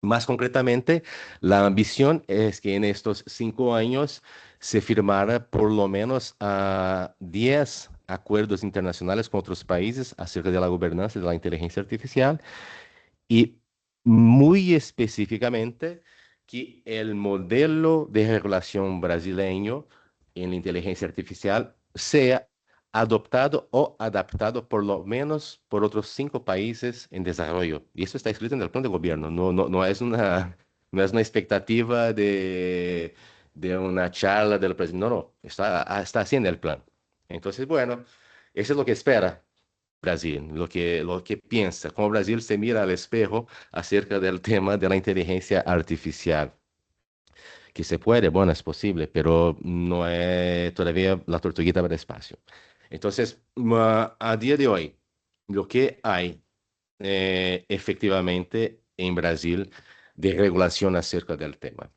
Más concretamente, la ambición es que en estos 5 años se firmara por lo menos 10 acuerdos internacionales con otros países acerca de la gobernanza de la inteligencia artificial y muy específicamente que el modelo de regulación brasileño en la inteligencia artificial sea adoptado o adaptado por lo menos por otros 5 países en desarrollo. Y eso está escrito en el plan de gobierno, no es una expectativa de una charla del presidente, no, está así en el plan. Entonces, bueno, eso es lo que espera Brasil, lo que piensa, cómo Brasil se mira al espejo acerca del tema de la inteligencia artificial. Que se puede, bueno, es posible, pero no es todavía la tortuguita para el espacio. Entonces, a día de hoy, lo que hay efectivamente en Brasil de regulación acerca del tema.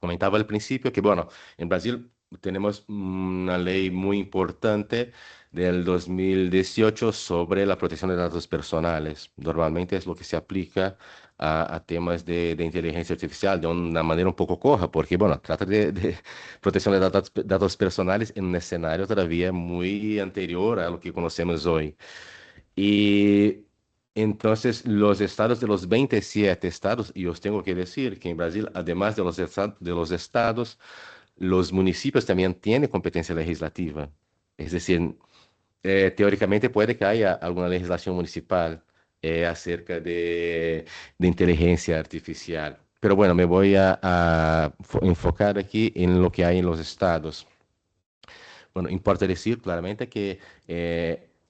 Comentaba al principio que, bueno, en Brasil tenemos una ley muy importante del 2018 sobre la protección de datos personales. Normalmente es lo que se aplica a temas de inteligencia artificial de una manera un poco coja, porque, bueno, trata de protección de datos personales en un escenario todavía muy anterior a lo que conocemos hoy. Y entonces los estados de los 27 estados, y os tengo que decir que en Brasil, además de los estados, los municipios también tienen competencia legislativa. Es decir, teóricamente puede que haya alguna legislación municipal acerca de inteligencia artificial. Pero bueno, me voy a enfocar aquí en lo que hay en los estados. Bueno, importa decir claramente que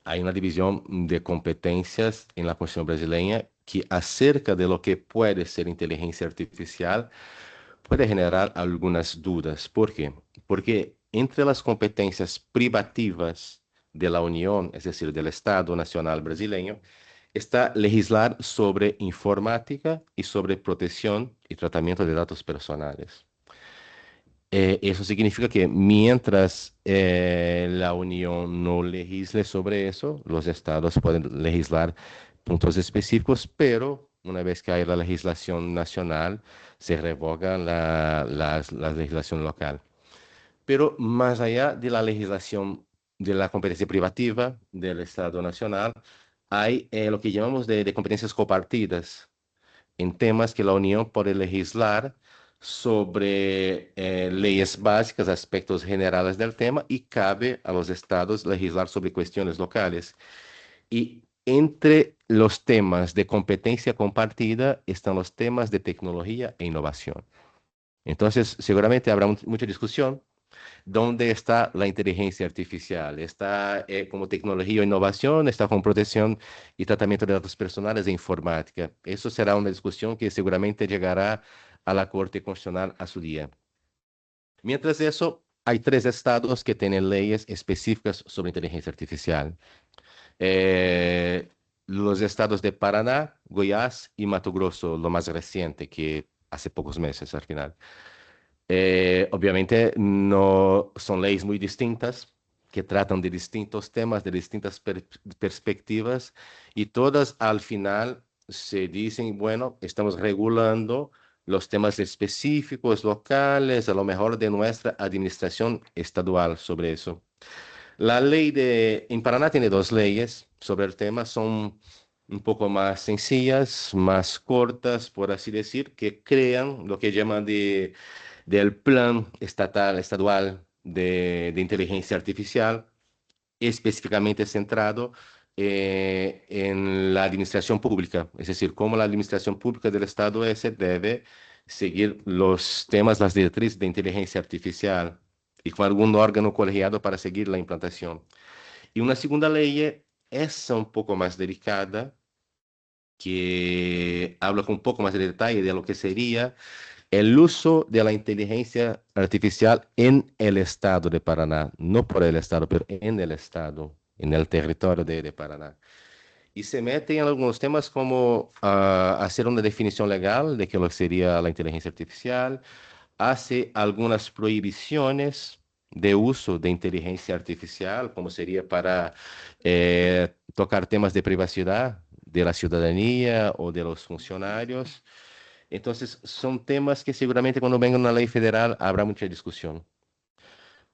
hay una división de competencias en la Constitución brasileña que acerca de lo que puede ser inteligencia artificial puede generar algunas dudas. ¿Por qué? Porque entre las competencias privativas de la Unión, es decir, del Estado Nacional brasileño, está legislar sobre informática y sobre protección y tratamiento de datos personales. Eso significa que mientras la Unión no legisle sobre eso, los estados pueden legislar puntos específicos, pero una vez que hay la legislación nacional, se revoca la legislación local. Pero más allá de la legislación de la competencia privativa del Estado Nacional, hay lo que llamamos de competencias compartidas en temas que la Unión puede legislar sobre leyes básicas, aspectos generales del tema, y cabe a los estados legislar sobre cuestiones locales. Y entre los temas de competencia compartida están los temas de tecnología e innovación. Entonces, seguramente habrá mucha discusión. ¿Dónde está la inteligencia artificial? ¿Está como tecnología o innovación? ¿Está con protección y tratamiento de datos personales e informática? Eso será una discusión que seguramente llegará a la Corte Constitucional a su día. Mientras eso, hay 3 estados que tienen leyes específicas sobre inteligencia artificial. Eh, los estados de Paraná, Goiás y Mato Grosso, lo más reciente, que hace pocos meses al final. Obviamente no son leyes muy distintas, que tratan de distintos temas, de distintas perspectivas, y todas al final se dicen, bueno, estamos regulando los temas específicos, locales, a lo mejor de nuestra administración estadual sobre eso. En Paraná tiene dos leyes sobre el tema, son un poco más sencillas, más cortas, por así decir, que crean lo que llaman del Plan Estadual de Inteligencia Artificial, específicamente centrado en la administración pública, es decir, cómo la administración pública del Estado ese debe seguir los temas, las directrices de inteligencia artificial y con algún órgano colegiado para seguir la implantación. Y una segunda ley, esa un poco más delicada, que habla con un poco más de detalle de lo que sería el uso de la inteligencia artificial en el estado de Paraná, no por el estado, pero en el estado, en el territorio de Paraná. Y se mete en algunos temas como hacer una definición legal de qué lo que sería la inteligencia artificial, hace algunas prohibiciones de uso de inteligencia artificial, como sería para tocar temas de privacidad de la ciudadanía o de los funcionarios. Entonces, son temas que seguramente cuando venga una ley federal habrá mucha discusión.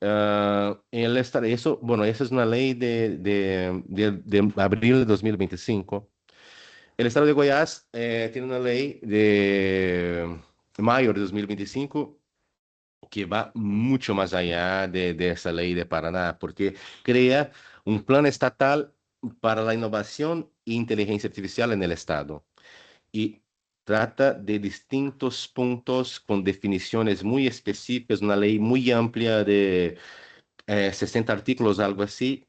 Bueno, esa es una ley de abril de 2025. El estado de Goiás tiene una ley de mayo de 2025 que va mucho más allá de esa ley de Paraná, porque crea un plan estatal para la innovación e inteligencia artificial en el estado. Y trata de distintos puntos con definiciones muy específicas, una ley muy amplia de 60 artículos, algo así,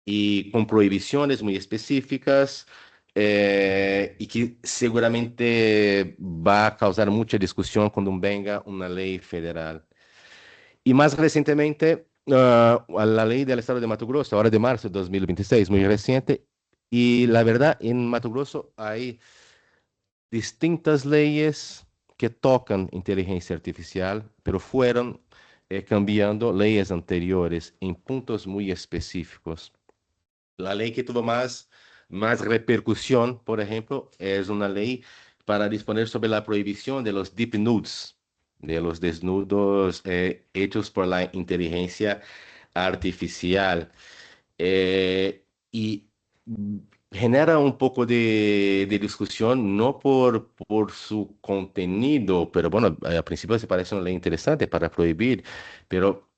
y con prohibiciones muy específicas, y que seguramente va a causar mucha discusión cuando venga una ley federal. Y más recientemente, la ley del estado de Mato Grosso, ahora de marzo de 2026, muy reciente, y la verdad, en Mato Grosso hay distintas leyes que tocan inteligencia artificial, pero fueron cambiando leyes anteriores en puntos muy específicos. La ley que tuvo más repercusión, por ejemplo, es una ley para disponer sobre la prohibición de los deep nudes, de los desnudos hechos por la inteligencia artificial. Y genera un poco de discusión, no por su contenido, pero bueno, al principio se parece una ley interesante para prohibir, pero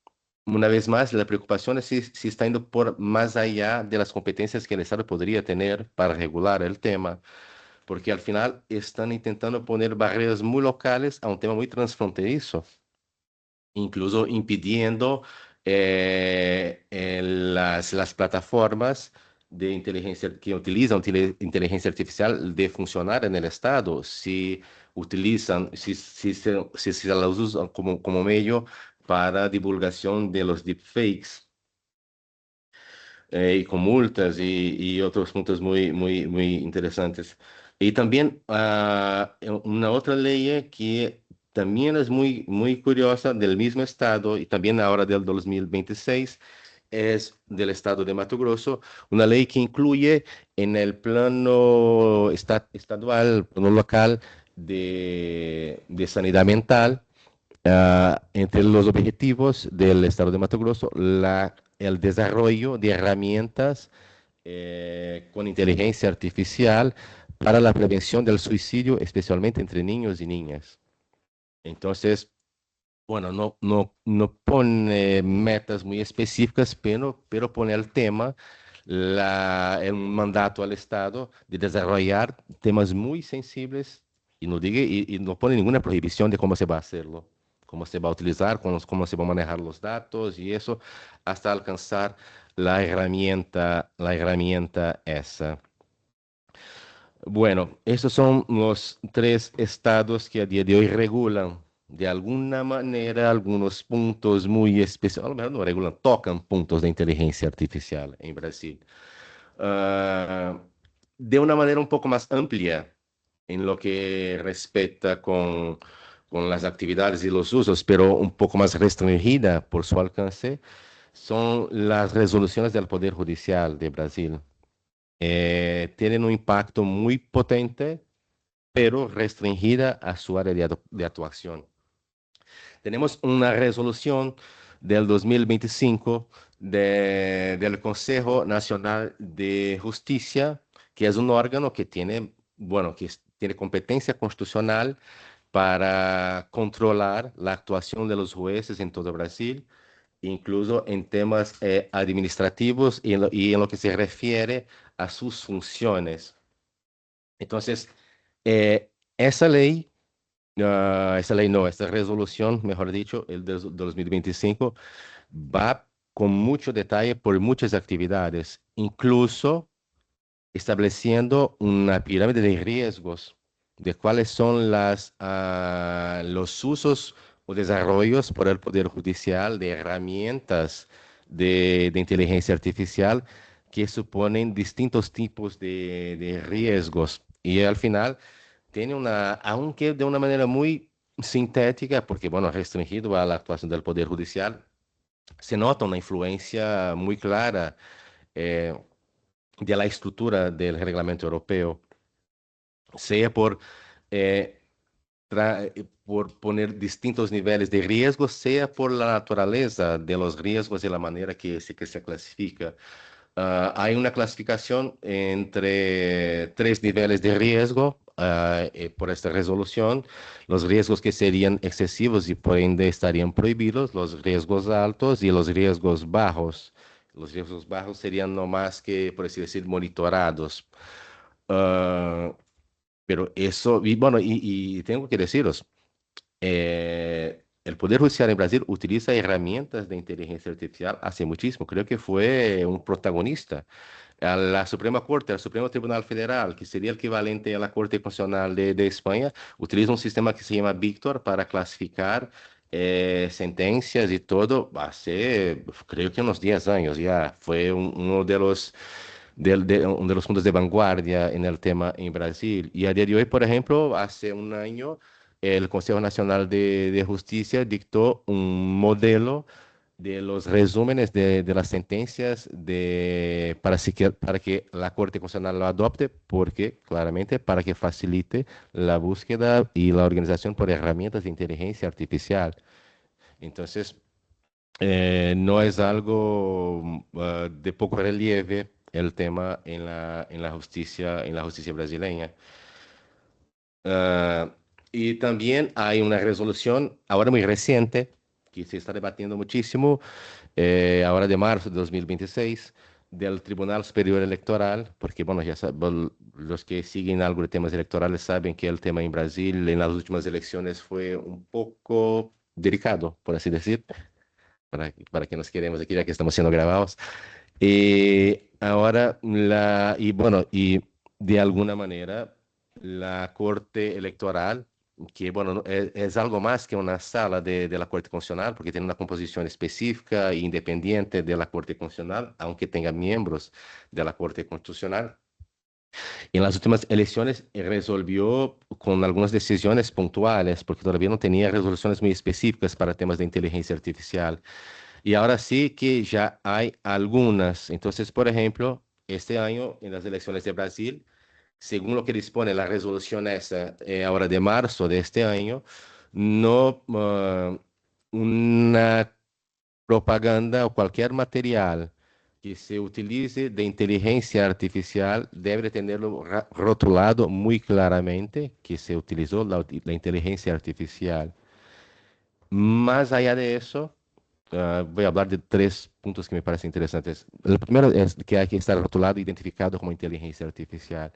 una vez más, la preocupación es si está yendo por más allá de las competencias que el Estado podría tener para regular el tema, porque al final están intentando poner barreras muy locales a un tema muy transfronterizo, incluso impidiendo las plataformas de inteligencia que utilizan inteligencia artificial de funcionar en el Estado, si utilizan, si se las usan como medio para divulgación de los deepfakes, y con multas y otros puntos muy interesantes. Y también una otra ley que también es muy curiosa del mismo estado y también ahora del 2026 es del estado de Mato Grosso, una ley que incluye en el plano estadual, plano local de sanidad mental, entre los objetivos del Estado de Mato Grosso, el desarrollo de herramientas con inteligencia artificial para la prevención del suicidio, especialmente entre niños y niñas. Entonces, bueno, no pone metas muy específicas, pero pone el tema, el mandato al Estado de desarrollar temas muy sensibles y no pone ninguna prohibición de cómo se va a hacerlo, cómo se va a utilizar, cómo se van a manejar los datos y eso hasta alcanzar la herramienta esa. Bueno, esos son los tres estados que a día de hoy regulan de alguna manera algunos puntos muy especiales, a lo mejor no regulan, tocan puntos de inteligencia artificial en Brasil. Ah, de una manera un poco más amplia en lo que respecta con las actividades y los usos, pero un poco más restringida por su alcance, son las resoluciones del Poder Judicial de Brasil. Tienen un impacto muy potente, pero restringida a su área de actuación. Tenemos una resolución del 2025 del Consejo Nacional de Justicia, que es un órgano que tiene, bueno, tiene competencia constitucional para controlar la actuación de los jueces en todo Brasil, incluso en temas administrativos y en lo que se refiere a sus funciones. Entonces, esa ley, esa ley no, esta resolución, mejor dicho, el de 2025, va con mucho detalle por muchas actividades, incluso estableciendo una pirámide de riesgos de cuáles son los usos o desarrollos por el Poder Judicial de herramientas de inteligencia artificial que suponen distintos tipos de riesgos. Y al final tiene aunque de una manera muy sintética, porque bueno, restringido a la actuación del Poder Judicial, se nota una influencia muy clara eh, de la estructura del reglamento europeo, sea eh, por poner distintos niveles de riesgo, sea por la naturaleza de los riesgos y la manera que se clasifica. Hay una clasificación entre tres niveles de riesgo por esta resolución: los riesgos que serían excesivos y por ende estarían prohibidos, los riesgos altos y los riesgos bajos. Los riesgos bajos serían no más que, por así decir, monitorados. Ah, pero eso, y bueno, y tengo que deciros, el Poder Judicial en Brasil utiliza herramientas de inteligencia artificial hace muchísimo. Creo que fue un protagonista. A la Suprema Corte, al Supremo Tribunal Federal, que sería el equivalente a la Corte Constitucional de España, utiliza un sistema que se llama Victor para clasificar sentencias y todo. Hace, creo que unos 10 años ya. Fue uno uno de los puntos de vanguardia en el tema en Brasil. Y a día de hoy, por ejemplo, hace un año, el Consejo Nacional de Justicia dictó un modelo de los resúmenes de las sentencias para que la Corte Constitucional lo adopte, porque claramente para que facilite la búsqueda y la organización por herramientas de inteligencia artificial. Entonces, no es algo de poco relieve el tema en la justicia brasileña. Ah, y también hay una resolución ahora muy reciente que se está debatiendo muchísimo, ahora de marzo de 2026, del Tribunal Superior Electoral, porque bueno, los que siguen algo de temas electorales saben que el tema en Brasil en las últimas elecciones fue un poco delicado, por así decir, para que nos quedemos aquí ya que estamos siendo grabados. Ahora, y bueno, y de alguna manera, la Corte Electoral, que bueno, es algo más que una sala de la Corte Constitucional, porque tiene una composición específica e independiente de la Corte Constitucional, aunque tenga miembros de la Corte Constitucional. En las últimas elecciones resolvió con algunas decisiones puntuales, porque todavía no tenía resoluciones muy específicas para temas de inteligencia artificial. Y ahora sí que ya hay algunas. Entonces, por ejemplo, este año en las elecciones de Brasil, según lo que dispone la resolución esa, ahora de marzo de este año, no una propaganda o cualquier material que se utilice de inteligencia artificial debe tenerlo rotulado muy claramente que se utilizó la inteligencia artificial. Más allá de eso, voy a hablar de tres puntos que me parecen interesantes. El primero es que hay que estar rotulado e identificado como inteligencia artificial.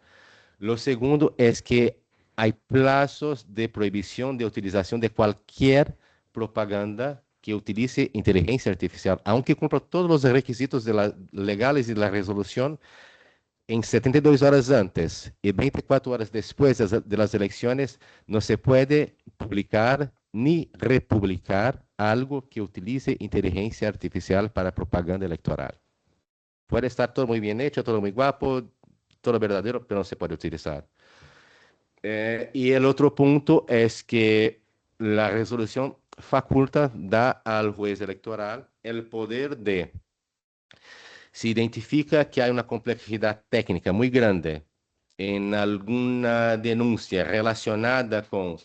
Lo segundo es que hay plazos de prohibición de utilización de cualquier propaganda que utilice inteligencia artificial, aunque cumpla todos los requisitos legales de la resolución. En 72 horas antes y 24 horas después de las elecciones, no se puede publicar ni republicar algo que utilice inteligencia artificial para propaganda electoral. Puede estar todo muy bien hecho, todo muy guapo, todo verdadero, pero no se puede utilizar. Y el otro punto es que la resolución faculta, da al juez electoral el poder de, si identifica que hay una complejidad técnica muy grande en alguna denuncia relacionada con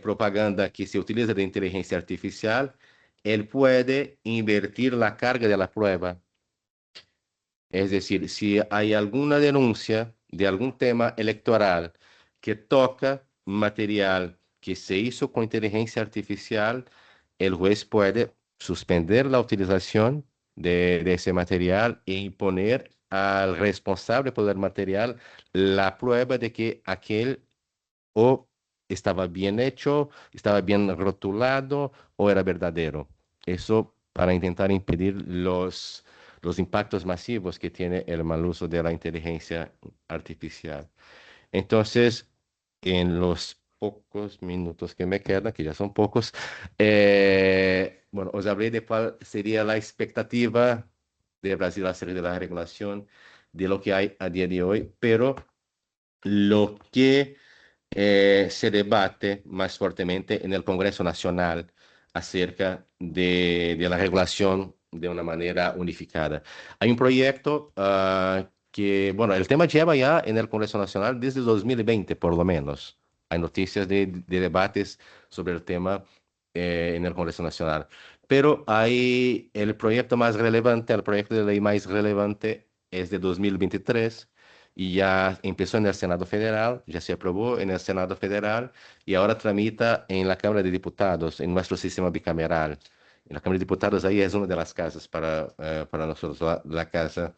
propaganda que se utiliza de inteligencia artificial, él puede invertir la carga de la prueba. Es decir, si hay alguna denuncia de algún tema electoral que toca material que se hizo con inteligencia artificial, el juez puede suspender la utilización de ese material e imponer al responsable por el material la prueba de que aquel o estaba bien hecho, estaba bien rotulado o era verdadero. Eso para intentar impedir los impactos masivos que tiene el mal uso de la inteligencia artificial. Entonces, en los pocos minutos que me quedan, que ya son pocos, bueno, os hablé de cuál sería la expectativa de Brasil acerca de la regulación de lo que hay a día de hoy, pero lo que se debate más fuertemente en el Congreso Nacional acerca de la regulación de una manera unificada. Hay un proyecto que, bueno, el tema lleva ya en el Congreso Nacional desde 2020, por lo menos. Hay noticias de debates sobre el tema en el Congreso Nacional. Pero hay el proyecto más relevante, el proyecto de ley más relevante es de 2023 y ya empezó en el Senado Federal, ya se aprobó en el Senado Federal y ahora tramita en la Cámara de Diputados, en nuestro sistema bicameral. En la Cámara de Diputados ahí es una de las casas para nosotros, la casa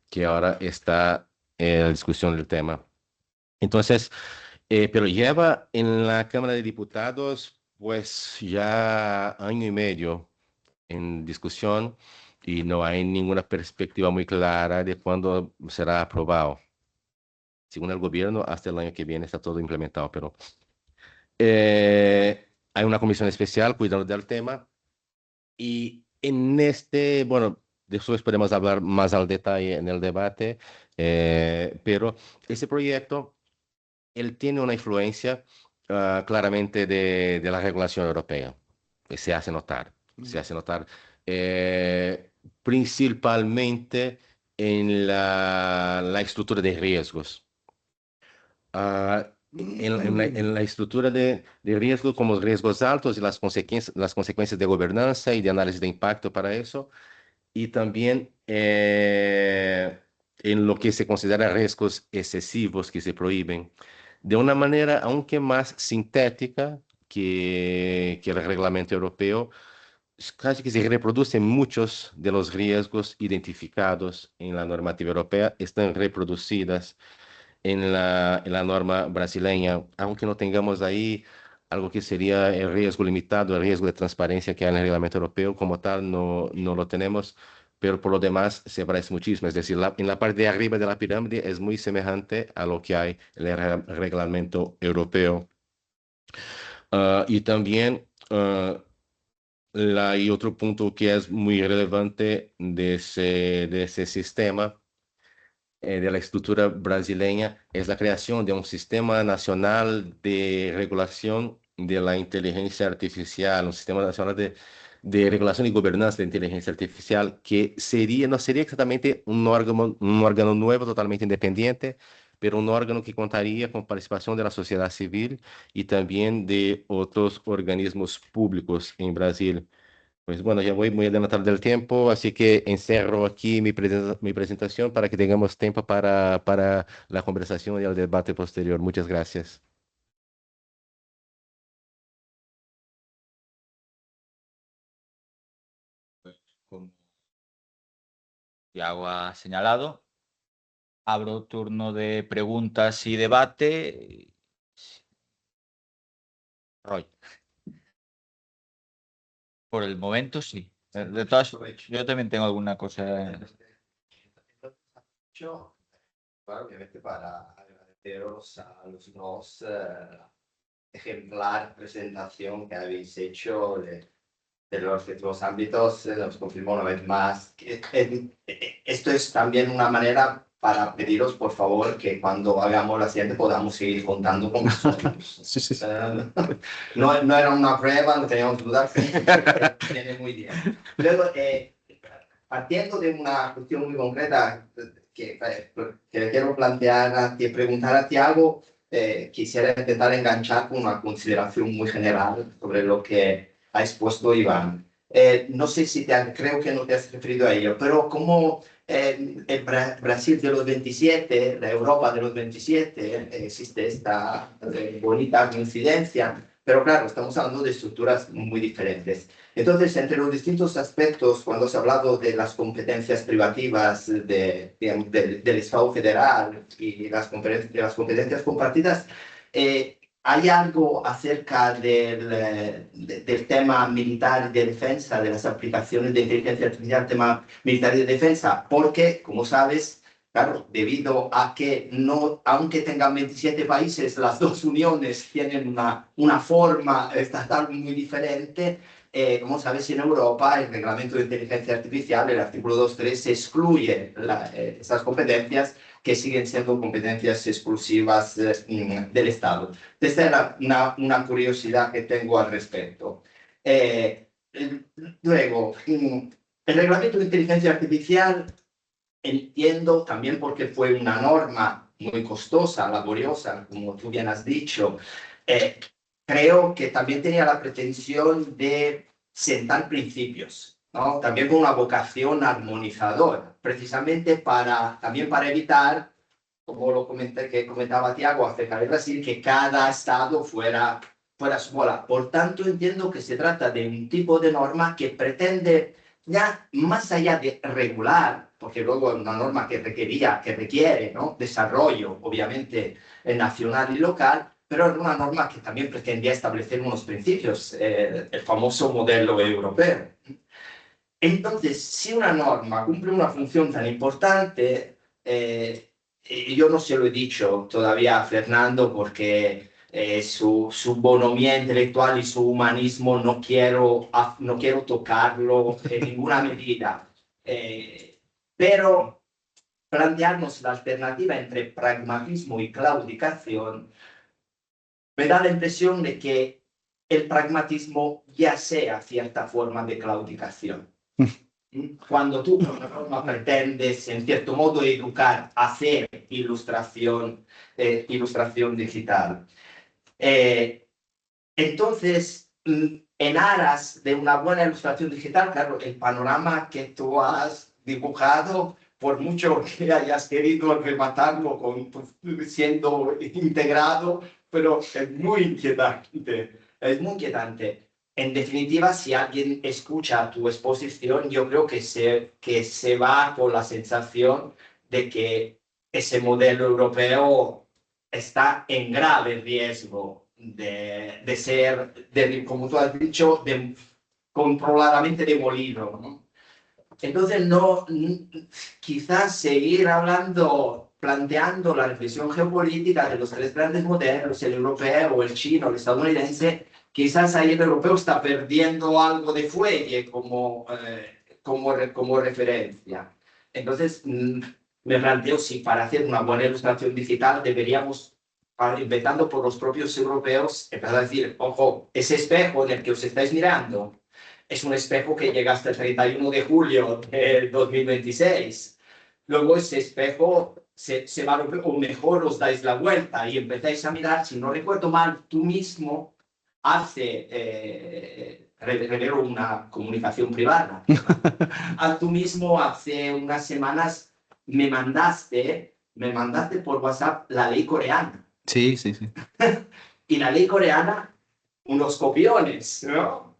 que ahora está en la discusión del tema. Entonces, pero lleva en la Cámara de Diputados pues ya año y medio en discusión y no hay ninguna perspectiva muy clara de cuándo será aprobado. Según el gobierno, hasta el año que viene está todo implementado, pero hay una comisión especial cuidando del tema y en este, bueno, después podemos hablar más al detalle en el debate, pero ese proyecto, él tiene una influencia claramente de la regulación europea, que se hace notar principalmente en la estructura de riesgos. En la estructura de riesgo, como los riesgos altos y las consecuencias de gobernanza y de análisis de impacto para eso, y también en lo que se considera riesgos excesivos que se prohíben, de una manera aunque más sintética que el reglamento europeo, casi que se reproducen muchos de los riesgos identificados en la normativa europea, están reproducidas en la norma brasileña, aunque no tengamos ahí algo que sería el riesgo limitado, el riesgo de transparencia que hay en el reglamento europeo, como tal no lo tenemos, pero por lo demás se parece muchísimo. Es decir, en la parte de arriba de la pirámide es muy semejante a lo que hay en el reglamento europeo. Y también hay otro punto que es muy relevante de ese sistema de la estructura brasileña es la creación de un sistema nacional de regulación de la inteligencia artificial, un sistema nacional de regulación y gobernanza de inteligencia artificial que no sería exactamente un órgano nuevo, totalmente independiente, pero un órgano que contaría con participación de la sociedad civil y también de otros organismos públicos en Brasil. Pues bueno, ya voy muy adelantado del tiempo, así que encerro aquí mi presentación para que tengamos tiempo para la conversación y el debate posterior. Muchas gracias. Como Tiago ha señalado, abro turno de preguntas y debate. Roy. Por el momento, sí. De todas, yo también tengo alguna cosa. Yo, bueno, obviamente para agradeceros a los dos ejemplar presentación que habéis hecho de los respectivos ámbitos, nos confirmó una vez más que esto es también una manera para pediros, por favor, que cuando hagamos la siguiente podamos seguir contando con vosotros. Sí, sí, sí. No era una prueba, no teníamos dudas, viene muy bien. Luego, partiendo de una cuestión muy concreta que le quiero plantear y preguntar a Tiago, quisiera intentar enganchar con una consideración muy general sobre lo que ha expuesto Iván. No sé si creo que no te has referido a ello, pero como el Brasil de los 27, la Europa de los 27, existe esta bonita coincidencia, pero claro, estamos hablando de estructuras muy diferentes. Entonces, entre los distintos aspectos, cuando se ha hablado de las competencias privativas del Estado federal y de las competencias compartidas, ¿hay algo acerca del tema militar y de defensa, de las aplicaciones de inteligencia artificial, tema militar y de defensa? Porque, como sabes, claro, debido a que no, aunque tengan 27 países, las dos uniones tienen una forma estatal muy diferente. Como sabes, en Europa el reglamento de inteligencia artificial, el artículo 2.3, excluye esas competencias que siguen siendo competencias exclusivas del Estado. Esta era una curiosidad que tengo al respecto. Luego, el reglamento de inteligencia artificial, entiendo también porque fue una norma muy costosa, laboriosa, como tú bien has dicho, creo que también tenía la pretensión de sentar principios, ¿no? También con una vocación armonizadora, precisamente también para evitar, como que comentaba Tiago acerca de Brasil, que cada estado fuera su bola. Por tanto, entiendo que se trata de un tipo de norma que pretende, ya más allá de regular, porque luego es una norma que requiere, ¿no?, desarrollo, obviamente, nacional y local, pero es una norma que también pretendía establecer unos principios, el famoso modelo europeo. Entonces, si una norma cumple una función tan importante, yo no se lo he dicho todavía a Fernando porque su bonomía intelectual y su humanismo no quiero tocarlo en ninguna medida. Pero plantearnos la alternativa entre pragmatismo y claudicación me da la impresión de que el pragmatismo ya sea cierta forma de claudicación. Cuando tú con una norma pretendes, en cierto modo, educar, hacer ilustración digital. Entonces, en aras de una buena ilustración digital, claro, el panorama que tú has dibujado, por mucho que hayas querido rematarlo siendo integrado, pero es muy inquietante. Es muy inquietante. En definitiva, si alguien escucha tu exposición, yo creo que se va con la sensación de que ese modelo europeo está en grave riesgo de ser, como tú has dicho, controladamente demolido, ¿no? Entonces, quizás seguir planteando la reflexión geopolítica de los tres grandes modelos, el europeo, el chino, el estadounidense, quizás ahí el europeo está perdiendo algo de fuelle como referencia. Entonces, me planteo si para hacer una buena ilustración digital deberíamos, empezando por los propios europeos, empezar a decir, ojo, ese espejo en el que os estáis mirando es un espejo que llega hasta el 31 de julio del 2026. Luego ese espejo se va a romper, o mejor os dais la vuelta y empezáis a mirar, si no recuerdo mal, tú mismo revelo una comunicación privada. Tú mismo hace unas semanas me mandaste por WhatsApp la ley coreana. Sí, sí, sí. Y la ley coreana, unos copiones, ¿no?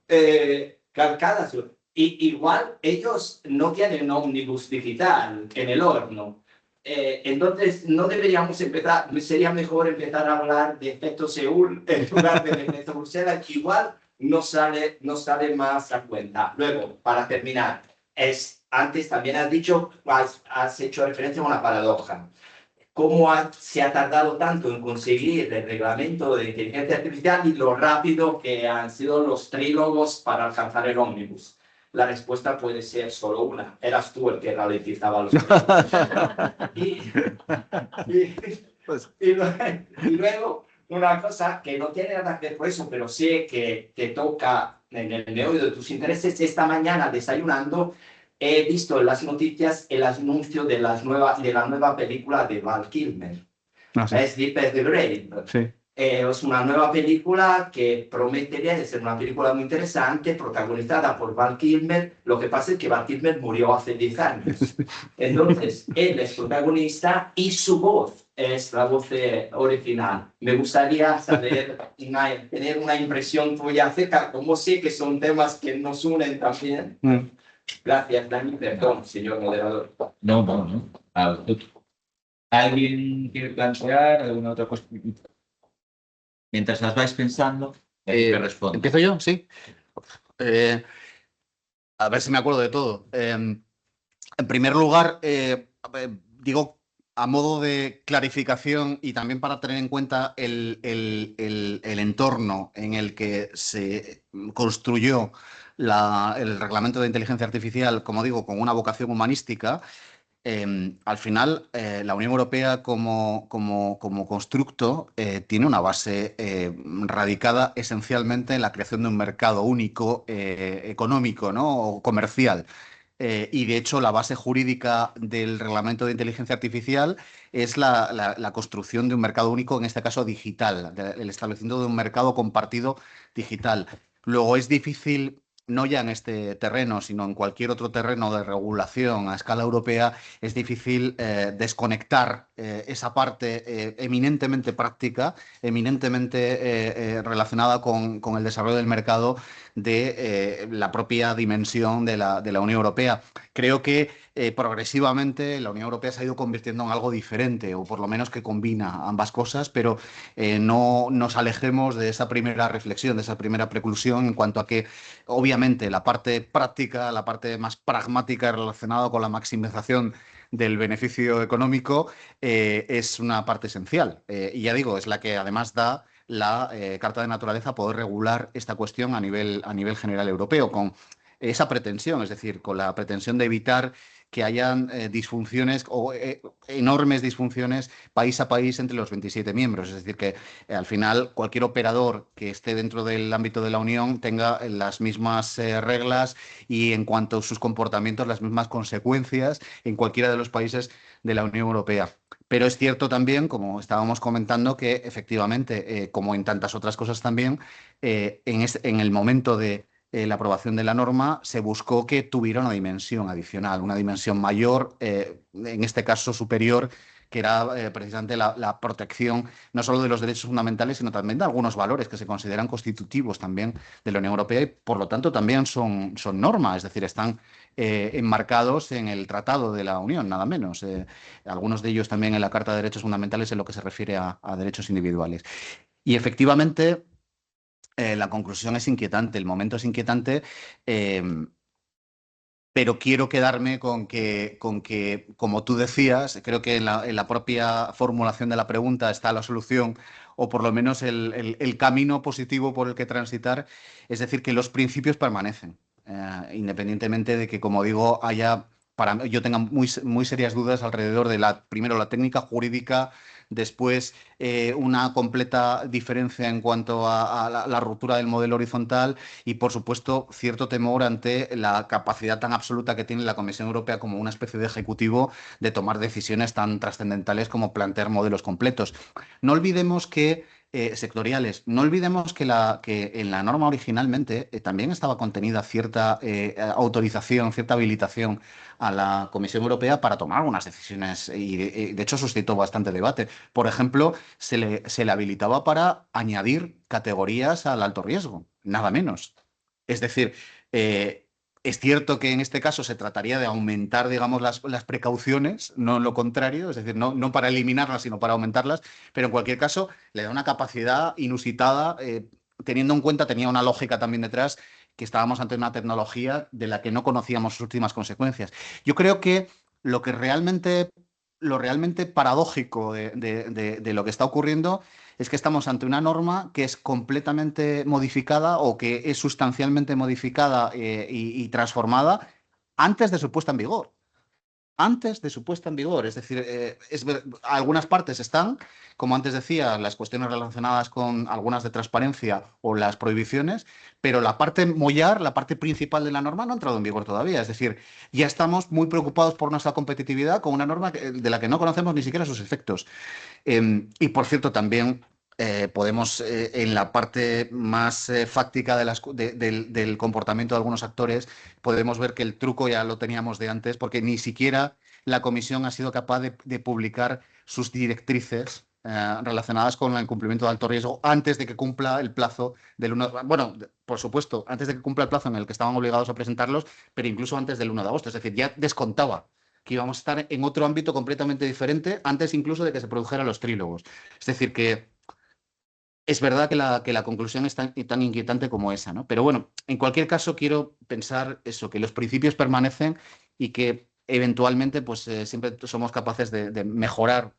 Calcadas. Y igual ellos no tienen ómnibus digital en el horno. Entonces, no deberíamos empezar, sería mejor empezar a hablar de efecto Seúl en lugar de efecto Bruselas, que igual no sale más a cuenta. Luego, para terminar, antes también has hecho referencia a una paradoja. ¿Cómo se ha tardado tanto en conseguir el reglamento de inteligencia artificial y lo rápido que han sido los trílogos para alcanzar el ómnibus? la respuesta puede ser solo una. Eras tú el que ralentizaba los y luego, una cosa que no tiene nada que ver con eso, pero sé que toca en el meollo de tus intereses. Esta mañana, desayunando, he visto en las noticias el anuncio de la nueva película de Val Kilmer. Es Deeper the Brave. Sí. Es una nueva película que prometería de ser una película muy interesante, protagonizada por Val Kilmer. Lo que pasa es que Val Kilmer murió hace 10 años. Entonces, él es protagonista y su voz es la voz original. Me gustaría saber, tener una impresión tuya acerca, como sé que son temas que nos unen también. Gracias, Dani. Perdón, señor moderador. No. ¿Alguien quiere plantear alguna otra cosa? Mientras las vais pensando, que respondo. ¿Empiezo yo? Sí. A ver si me acuerdo de todo. En primer lugar, digo, a modo de clarificación y también para tener en cuenta el entorno en el que se construyó el reglamento de inteligencia artificial, como digo, con una vocación humanística. Al final, la Unión Europea como constructo tiene una base radicada esencialmente en la creación de un mercado único económico, ¿no? O comercial. Y de hecho, la base jurídica del reglamento de inteligencia artificial es la construcción de un mercado único, en este caso digital, el establecimiento de un mercado compartido digital. Luego es difícil, no ya en este terreno, sino en cualquier otro terreno de regulación a escala europea, es difícil desconectar esa parte eminentemente práctica, eminentemente relacionada con el desarrollo del mercado de la propia dimensión de la Unión Europea. Creo que progresivamente la Unión Europea se ha ido convirtiendo en algo diferente, o por lo menos que combina ambas cosas, pero no nos alejemos de esa primera reflexión, de esa primera preclusión en cuanto a que, obviamente, la parte práctica, la parte más pragmática relacionada con la maximización del beneficio económico es una parte esencial. Y ya digo, es la que además da la Carta de Naturaleza a poder regular esta cuestión a nivel general europeo, con esa pretensión, es decir, con la pretensión de evitar que hayan disfunciones o enormes disfunciones país a país entre los 27 miembros. Es decir, que al final cualquier operador que esté dentro del ámbito de la Unión tenga las mismas reglas y en cuanto a sus comportamientos las mismas consecuencias en cualquiera de los países de la Unión Europea. Pero es cierto también, como estábamos comentando, que efectivamente, como en tantas otras cosas también, en el momento de la aprobación de la norma se buscó que tuviera una dimensión adicional, una dimensión mayor, en este caso superior, que era precisamente la protección no solo de los derechos fundamentales, sino también de algunos valores que se consideran constitutivos también de la Unión Europea y, por lo tanto, también son normas, es decir, están enmarcados en el Tratado de la Unión, nada menos. Algunos de ellos también en la Carta de Derechos Fundamentales en lo que se refiere a derechos individuales. Y efectivamente, la conclusión es inquietante, el momento es inquietante, pero quiero quedarme con que, como tú decías, creo que en la propia formulación de la pregunta está la solución, o por lo menos el camino positivo por el que transitar, es decir, que los principios permanecen, independientemente de que, como digo, yo tenga muy serias dudas alrededor de primero la técnica jurídica, después una completa diferencia en cuanto a la ruptura del modelo horizontal y, por supuesto, cierto temor ante la capacidad tan absoluta que tiene la Comisión Europea como una especie de ejecutivo de tomar decisiones tan trascendentales como plantear modelos completos. No olvidemos que sectoriales. No olvidemos que en la norma originalmente también estaba contenida cierta autorización, cierta habilitación a la Comisión Europea para tomar algunas decisiones y de hecho suscitó bastante debate. Por ejemplo, se le habilitaba para añadir categorías al alto riesgo, nada menos. Es decir, es cierto que en este caso se trataría de aumentar, digamos, las precauciones, no lo contrario, es decir, no para eliminarlas, sino para aumentarlas, pero en cualquier caso le da una capacidad inusitada, teniendo en cuenta, tenía una lógica también detrás, que estábamos ante una tecnología de la que no conocíamos sus últimas consecuencias. Yo creo que lo realmente paradójico de lo que está ocurriendo es que estamos ante una norma que es completamente modificada o que es sustancialmente modificada y transformada antes de su puesta en vigor. Antes de su puesta en vigor. Es decir, algunas partes están, como antes decía, las cuestiones relacionadas con algunas de transparencia o las prohibiciones, pero la parte mollar, la parte principal de la norma no ha entrado en vigor todavía. Es decir, ya estamos muy preocupados por nuestra competitividad con una norma de la que no conocemos ni siquiera sus efectos. Y por cierto, también podemos, en la parte más fáctica del comportamiento de algunos actores, podemos ver que el truco ya lo teníamos de antes, porque ni siquiera la Comisión ha sido capaz de publicar sus directrices relacionadas con el cumplimiento de alto riesgo antes de que cumpla el plazo del 1 de... Bueno, por supuesto, antes de que cumpla el plazo en el que estaban obligados a presentarlos, pero incluso antes del 1 de agosto. Es decir, ya descontaba que íbamos a estar en otro ámbito completamente diferente antes incluso de que se produjeran los trílogos. Es decir, que es verdad que la conclusión es tan inquietante como esa, ¿no? Pero bueno, en cualquier caso quiero pensar eso, que los principios permanecen y que eventualmente pues siempre somos capaces de mejorar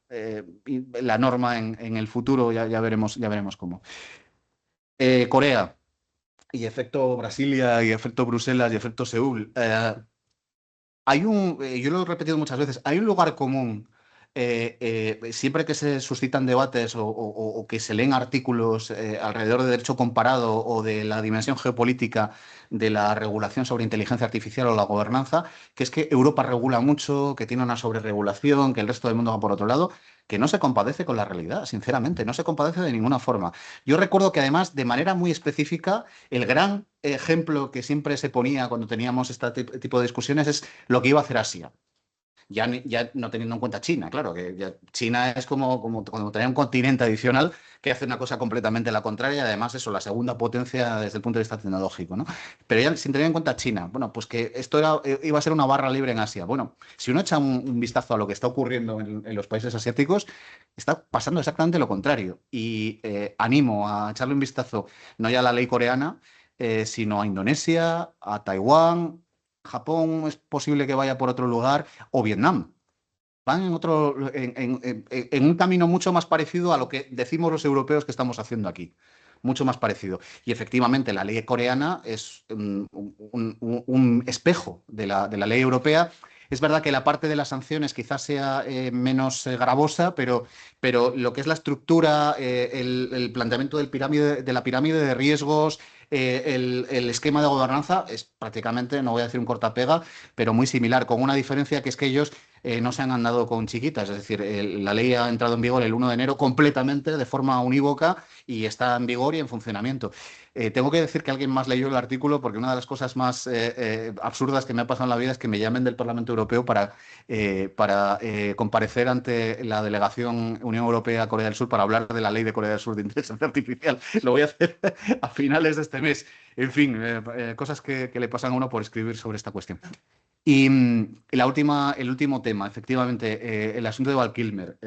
la norma en el futuro, ya veremos cómo. Corea y efecto Brasilia y efecto Bruselas y efecto Seúl. Yo lo he repetido muchas veces, hay un lugar común. Siempre que se suscitan debates o que se leen artículos alrededor de derecho comparado o de la dimensión geopolítica de la regulación sobre inteligencia artificial o la gobernanza, que es que Europa regula mucho, que tiene una sobreregulación, que el resto del mundo va por otro lado, que no se compadece con la realidad, sinceramente, no se compadece de ninguna forma. Yo recuerdo que además, de manera muy específica, el gran ejemplo que siempre se ponía cuando teníamos este tipo de discusiones es lo que iba a hacer Asia. Ya no teniendo en cuenta China, claro, que China es como tener un continente adicional que hace una cosa completamente la contraria, y además eso, la segunda potencia desde el punto de vista tecnológico, ¿no? Pero ya sin tener en cuenta China, bueno, pues que esto iba a ser una barra libre en Asia. Bueno, si uno echa un vistazo a lo que está ocurriendo en los países asiáticos, está pasando exactamente lo contrario. Y animo a echarle un vistazo no ya a la ley coreana, sino a Indonesia, a Taiwán. Japón es posible que vaya por otro lugar, o Vietnam. Van en un camino mucho más parecido a lo que decimos los europeos que estamos haciendo aquí. Mucho más parecido. Y efectivamente, la ley coreana es un espejo de la ley europea. Es verdad que la parte de las sanciones quizás sea menos gravosa, pero lo que es la estructura, el planteamiento de la pirámide de riesgos, el esquema de gobernanza es prácticamente, no voy a decir un cortapega, pero muy similar, con una diferencia que es que ellos no se han andado con chiquitas. Es decir, la ley ha entrado en vigor el 1 de enero completamente, de forma unívoca, y está en vigor y en funcionamiento. Tengo que decir que alguien más leyó el artículo, porque una de las cosas más absurdas que me ha pasado en la vida es que me llamen del Parlamento Europeo para comparecer ante la delegación Unión Europea-Corea del Sur para hablar de la ley de Corea del Sur de inteligencia artificial. Lo voy a hacer a finales de este mes. En fin, cosas que le pasan a uno por escribir sobre esta cuestión. Y el último tema, efectivamente, el asunto de Val Kilmer.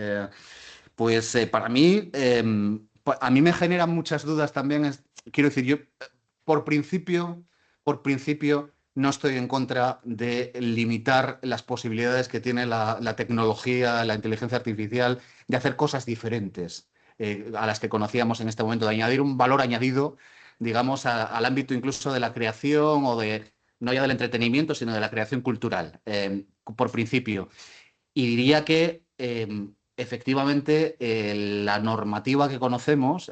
Para mí, a mí me generan muchas dudas también. Quiero decir, yo por principio, no estoy en contra de limitar las posibilidades que tiene la tecnología, la inteligencia artificial, de hacer cosas diferentes a las que conocíamos en este momento, de añadir un valor añadido, digamos, al ámbito incluso de la creación o no ya del entretenimiento, sino de la creación cultural, por principio. Y diría que efectivamente la normativa que conocemos,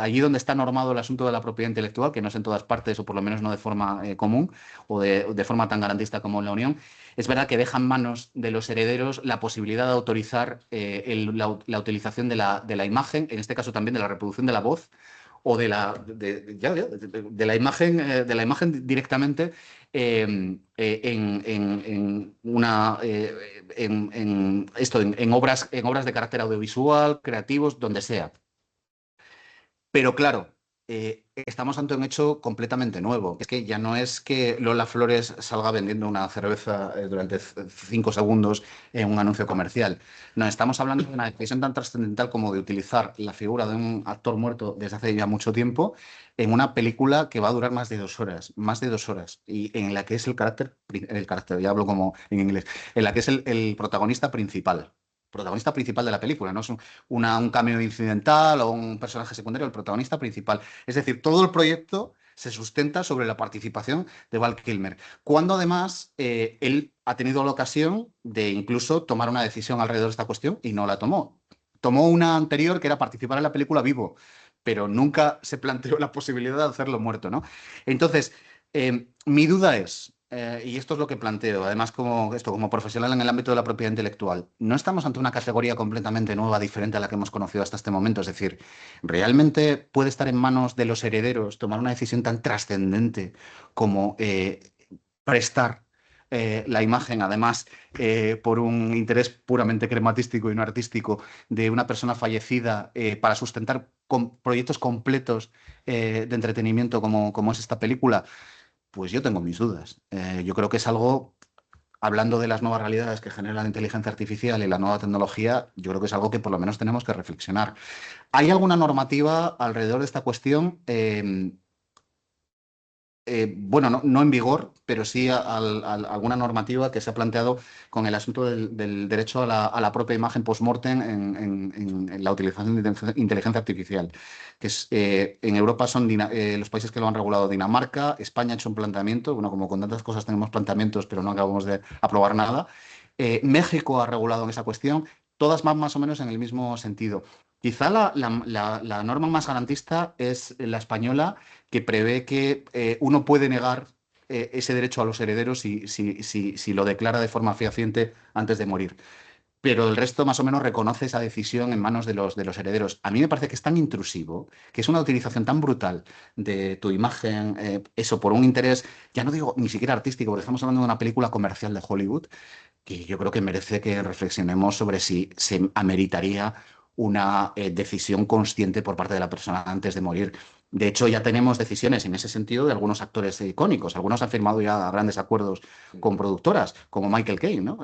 allí donde está normado el asunto de la propiedad intelectual, que no es en todas partes, o por lo menos no de forma común, o de forma tan garantista como en la Unión, es verdad que deja en manos de los herederos la posibilidad de autorizar la utilización de la imagen, en este caso también de la reproducción de la voz, o de la imagen directamente en obras de carácter audiovisual, creativos, donde sea. Pero claro, estamos ante un hecho completamente nuevo. Es que ya no es que Lola Flores salga vendiendo una cerveza durante 5 segundos en un anuncio comercial. No, estamos hablando de una decisión tan trascendental como de utilizar la figura de un actor muerto desde hace ya mucho tiempo en una película que va a durar más de 2 horas, y en la que es el carácter, ya hablo como en inglés, en la que es el protagonista principal. protagonista principal de la película, no es un cameo incidental o un personaje secundario, el protagonista principal. Es decir, todo el proyecto se sustenta sobre la participación de Val Kilmer, cuando además él ha tenido la ocasión de incluso tomar una decisión alrededor de esta cuestión y no la tomó. Tomó una anterior que era participar en la película vivo, pero nunca se planteó la posibilidad de hacerlo muerto, ¿no? Entonces, mi duda es, y esto es lo que planteo, además como profesional en el ámbito de la propiedad intelectual, no estamos ante una categoría completamente nueva, diferente a la que hemos conocido hasta este momento. Es decir, ¿realmente puede estar en manos de los herederos tomar una decisión tan trascendente como prestar la imagen, además, por un interés puramente crematístico y no artístico, de una persona fallecida para sustentar proyectos completos de entretenimiento como es esta película? Pues yo tengo mis dudas. Yo creo que es algo, hablando de las nuevas realidades que genera la inteligencia artificial y la nueva tecnología, yo creo que es algo que por lo menos tenemos que reflexionar. ¿Hay alguna normativa alrededor de esta cuestión? Bueno, no en vigor, pero sí alguna normativa que se ha planteado con el asunto del derecho a la propia imagen post-mortem en la utilización de inteligencia artificial. Que es, en Europa son los países que lo han regulado: Dinamarca. España ha hecho un planteamiento, bueno, como con tantas cosas tenemos planteamientos, pero no acabamos de aprobar nada. México ha regulado en esa cuestión, todas van más o menos en el mismo sentido. Quizá la norma más garantista es la española, que prevé que uno puede negar ese derecho a los herederos si lo declara de forma fehaciente antes de morir. Pero el resto más o menos reconoce esa decisión en manos de los herederos. A mí me parece que es tan intrusivo, que es una utilización tan brutal de tu imagen, eso por un interés, ya no digo ni siquiera artístico, porque estamos hablando de una película comercial de Hollywood, que yo creo que merece que reflexionemos sobre si se ameritaría una decisión consciente por parte de la persona antes de morir. De hecho, ya tenemos decisiones en ese sentido de algunos actores icónicos. Algunos han firmado ya grandes acuerdos con productoras, como Michael Caine, ¿no?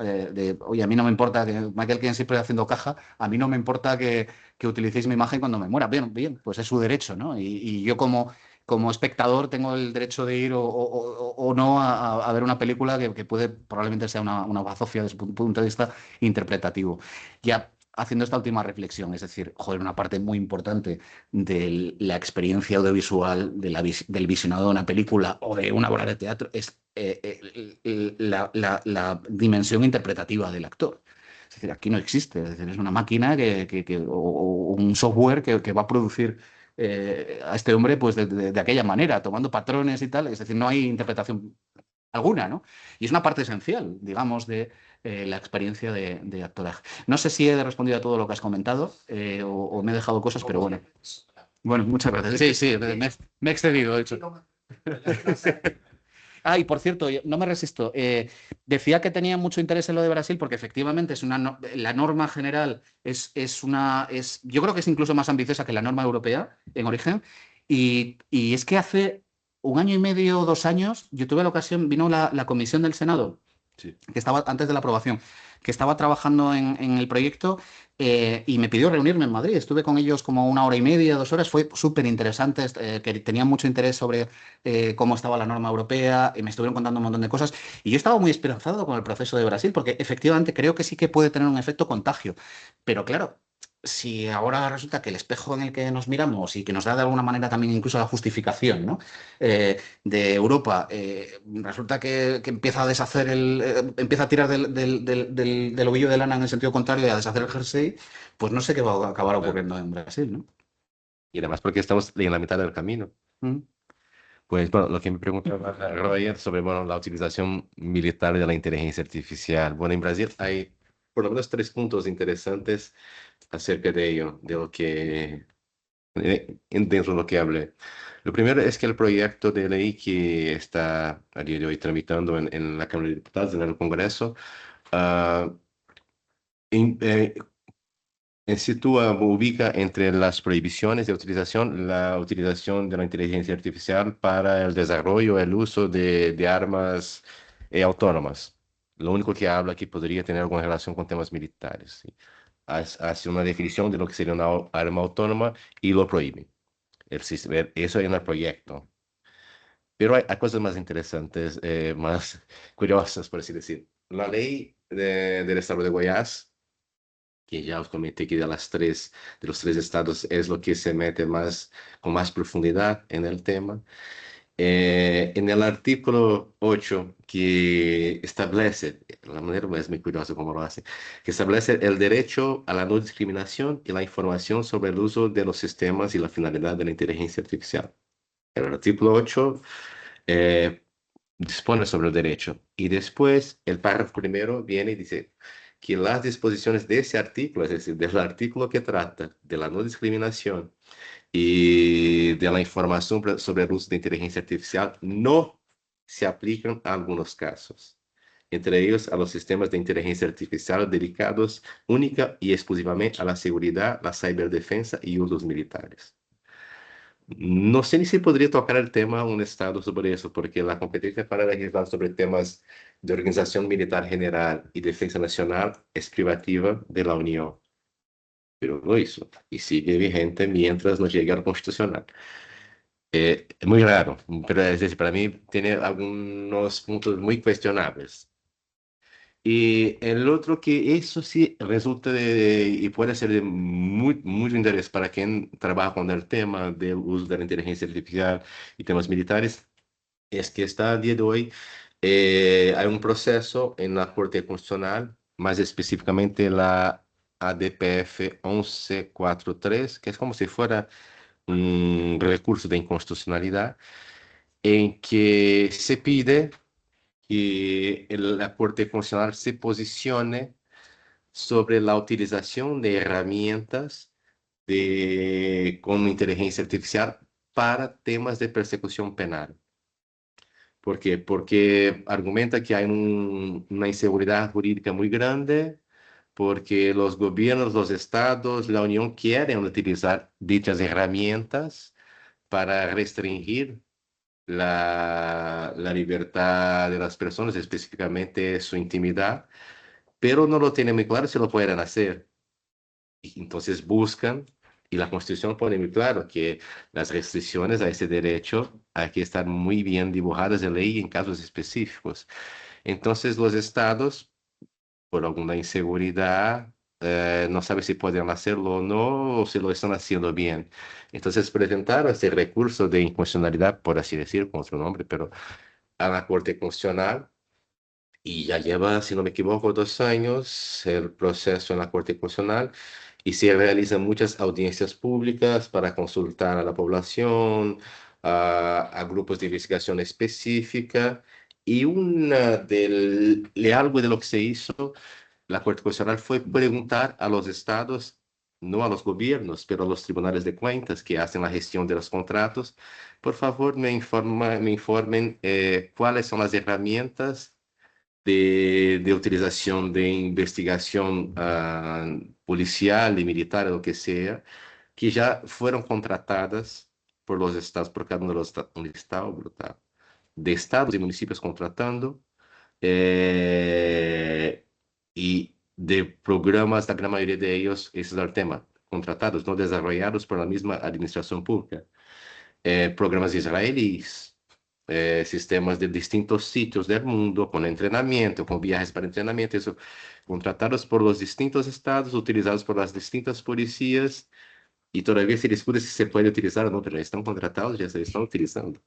Oye, a mí no me importa que Michael Caine siempre haciendo caja, a mí no me importa que utilicéis mi imagen cuando me muera. Bien, bien, pues es su derecho, ¿no? Y yo como espectador tengo el derecho de ir o no a ver una película que puede probablemente sea una bazofia desde un punto de vista interpretativo. Ya haciendo esta última reflexión, es decir, joder, una parte muy importante de la experiencia audiovisual, del visionado de una película o de una obra de teatro es la dimensión interpretativa del actor. Es decir, aquí no existe, es decir, es una máquina o un software que va a producir a este hombre pues de aquella manera, tomando patrones y tal. Es decir, no hay interpretación alguna, ¿no? Y es una parte esencial, digamos, de la experiencia de actoraje. No sé si he respondido a todo lo que has comentado o me he dejado cosas, pero bueno. Bueno, muchas gracias. Sí, sí, me he excedido, de hecho. Ah, y por cierto, no me resisto. Decía que tenía mucho interés en lo de Brasil porque efectivamente la norma general yo creo que es incluso más ambiciosa que la norma europea en origen. Y es que hace un año y medio, 2 años, yo tuve la ocasión, vino la comisión del Senado, Sí. que estaba antes de la aprobación, que estaba trabajando en el proyecto y me pidió reunirme en Madrid. Estuve con ellos como 1 hora y media, 2 horas. Fue súper interesante, que tenían mucho interés sobre cómo estaba la norma europea y me estuvieron contando un montón de cosas. Y yo estaba muy esperanzado con el proceso de Brasil porque efectivamente creo que sí que puede tener un efecto contagio. Pero claro, si ahora resulta que el espejo en el que nos miramos y que nos da de alguna manera también incluso la justificación, ¿no? De Europa, resulta que empieza a deshacer empieza a tirar del ovillo de lana en el sentido contrario y a deshacer el jersey, pues no sé qué va a acabar Claro. ocurriendo en Brasil, ¿no? Y además porque estamos en la mitad del camino. Mm. Pues bueno, lo que me preguntaba Roger sobre bueno, la utilización militar de la inteligencia artificial. Bueno, en Brasil hay por lo menos 3 puntos interesantes acerca de ello, de lo que dentro de lo que hablé. Lo primero es que el proyecto de ley que está a día de hoy tramitando en la Cámara de Diputados, en el Congreso, ah, in- eh, sitúa, ubica entre las prohibiciones de utilización la utilización de la inteligencia artificial para el desarrollo, el uso de armas autónomas. Lo único que habla que podría tener alguna relación con temas militares. ¿Sí? Hace una definición de lo que sería una arma autónoma y lo prohíbe. Eso en el proyecto. Pero hay cosas más interesantes, más curiosas, por así decir. La ley del estado de Goiás que ya os comenté que de los tres estados es lo que se mete más, con más profundidad en el tema. En el artículo 8 que establece, la manera es muy curiosa como lo hace, que establece el derecho a la no discriminación y la información sobre el uso de los sistemas y la finalidad de la inteligencia artificial. El artículo 8 eh, dispone sobre el derecho y después el párrafo primero viene y dice que las disposiciones de ese artículo, es decir, del artículo que trata de la no discriminación y de la información sobre el uso de inteligencia artificial, no se aplican a algunos casos, entre ellos a los sistemas de inteligencia artificial dedicados única y exclusivamente a la seguridad, la ciberdefensa y usos militares. No sé ni si podría tocar el tema un Estado sobre eso, porque la competencia para legislar sobre temas de organización militar general y defensa nacional es privativa de la Unión, pero lo hizo y sigue vigente mientras no llegue al constitucional. Es muy raro, pero es decir, para mí tiene algunos puntos muy cuestionables. Y el otro que eso sí resulta y puede ser de mucho interés para quien trabaja con el tema del uso de la inteligencia artificial y temas militares, es que está a día de hoy hay un proceso en la Corte Constitucional, más específicamente la ADPF 1143, que es como si fuera un recurso de inconstitucionalidad, en que se pide que la Corte Constitucional se posicione sobre la utilización de herramientas con inteligencia artificial para temas de persecución penal. ¿Por qué? Porque argumenta que hay una inseguridad jurídica muy grande, porque los gobiernos, los estados, la Unión quieren utilizar dichas herramientas para restringir la libertad de las personas, específicamente su intimidad, pero no lo tienen muy claro si lo pueden hacer. Y entonces buscan, y la Constitución pone muy claro que las restricciones a ese derecho hay que estar muy bien dibujadas en ley en casos específicos. Entonces los estados, por alguna inseguridad, no saben si pueden hacerlo o no, o si lo están haciendo bien. Entonces presentaron ese recurso de inconstitucionalidad, por así decir, con otro nombre, pero a la Corte Constitucional. Y ya lleva, si no me equivoco, 2 años el proceso en la Corte Constitucional y se realizan muchas audiencias públicas para consultar a la población, a grupos de investigación específica. Y algo de lo que se hizo, la Corte Constitucional fue preguntar a los estados, no a los gobiernos, pero a los tribunales de cuentas que hacen la gestión de los contratos, por favor me informen cuáles son las herramientas de utilización de investigación policial y militar, lo que sea, que ya fueron contratadas por los estados, por cada uno de los estados, un listado brutal, de estados y municipios contratando, y de programas, la gran mayoría de ellos, ese es el tema, contratados, no desarrollados por la misma administración pública. Programas israelíes, sistemas de distintos sitios del mundo, con entrenamiento, con viajes para entrenamiento, eso, contratados por los distintos estados, utilizados por las distintas policías, y todavía se discute si se puede utilizar o no, pero ya están contratados, ya se están utilizando.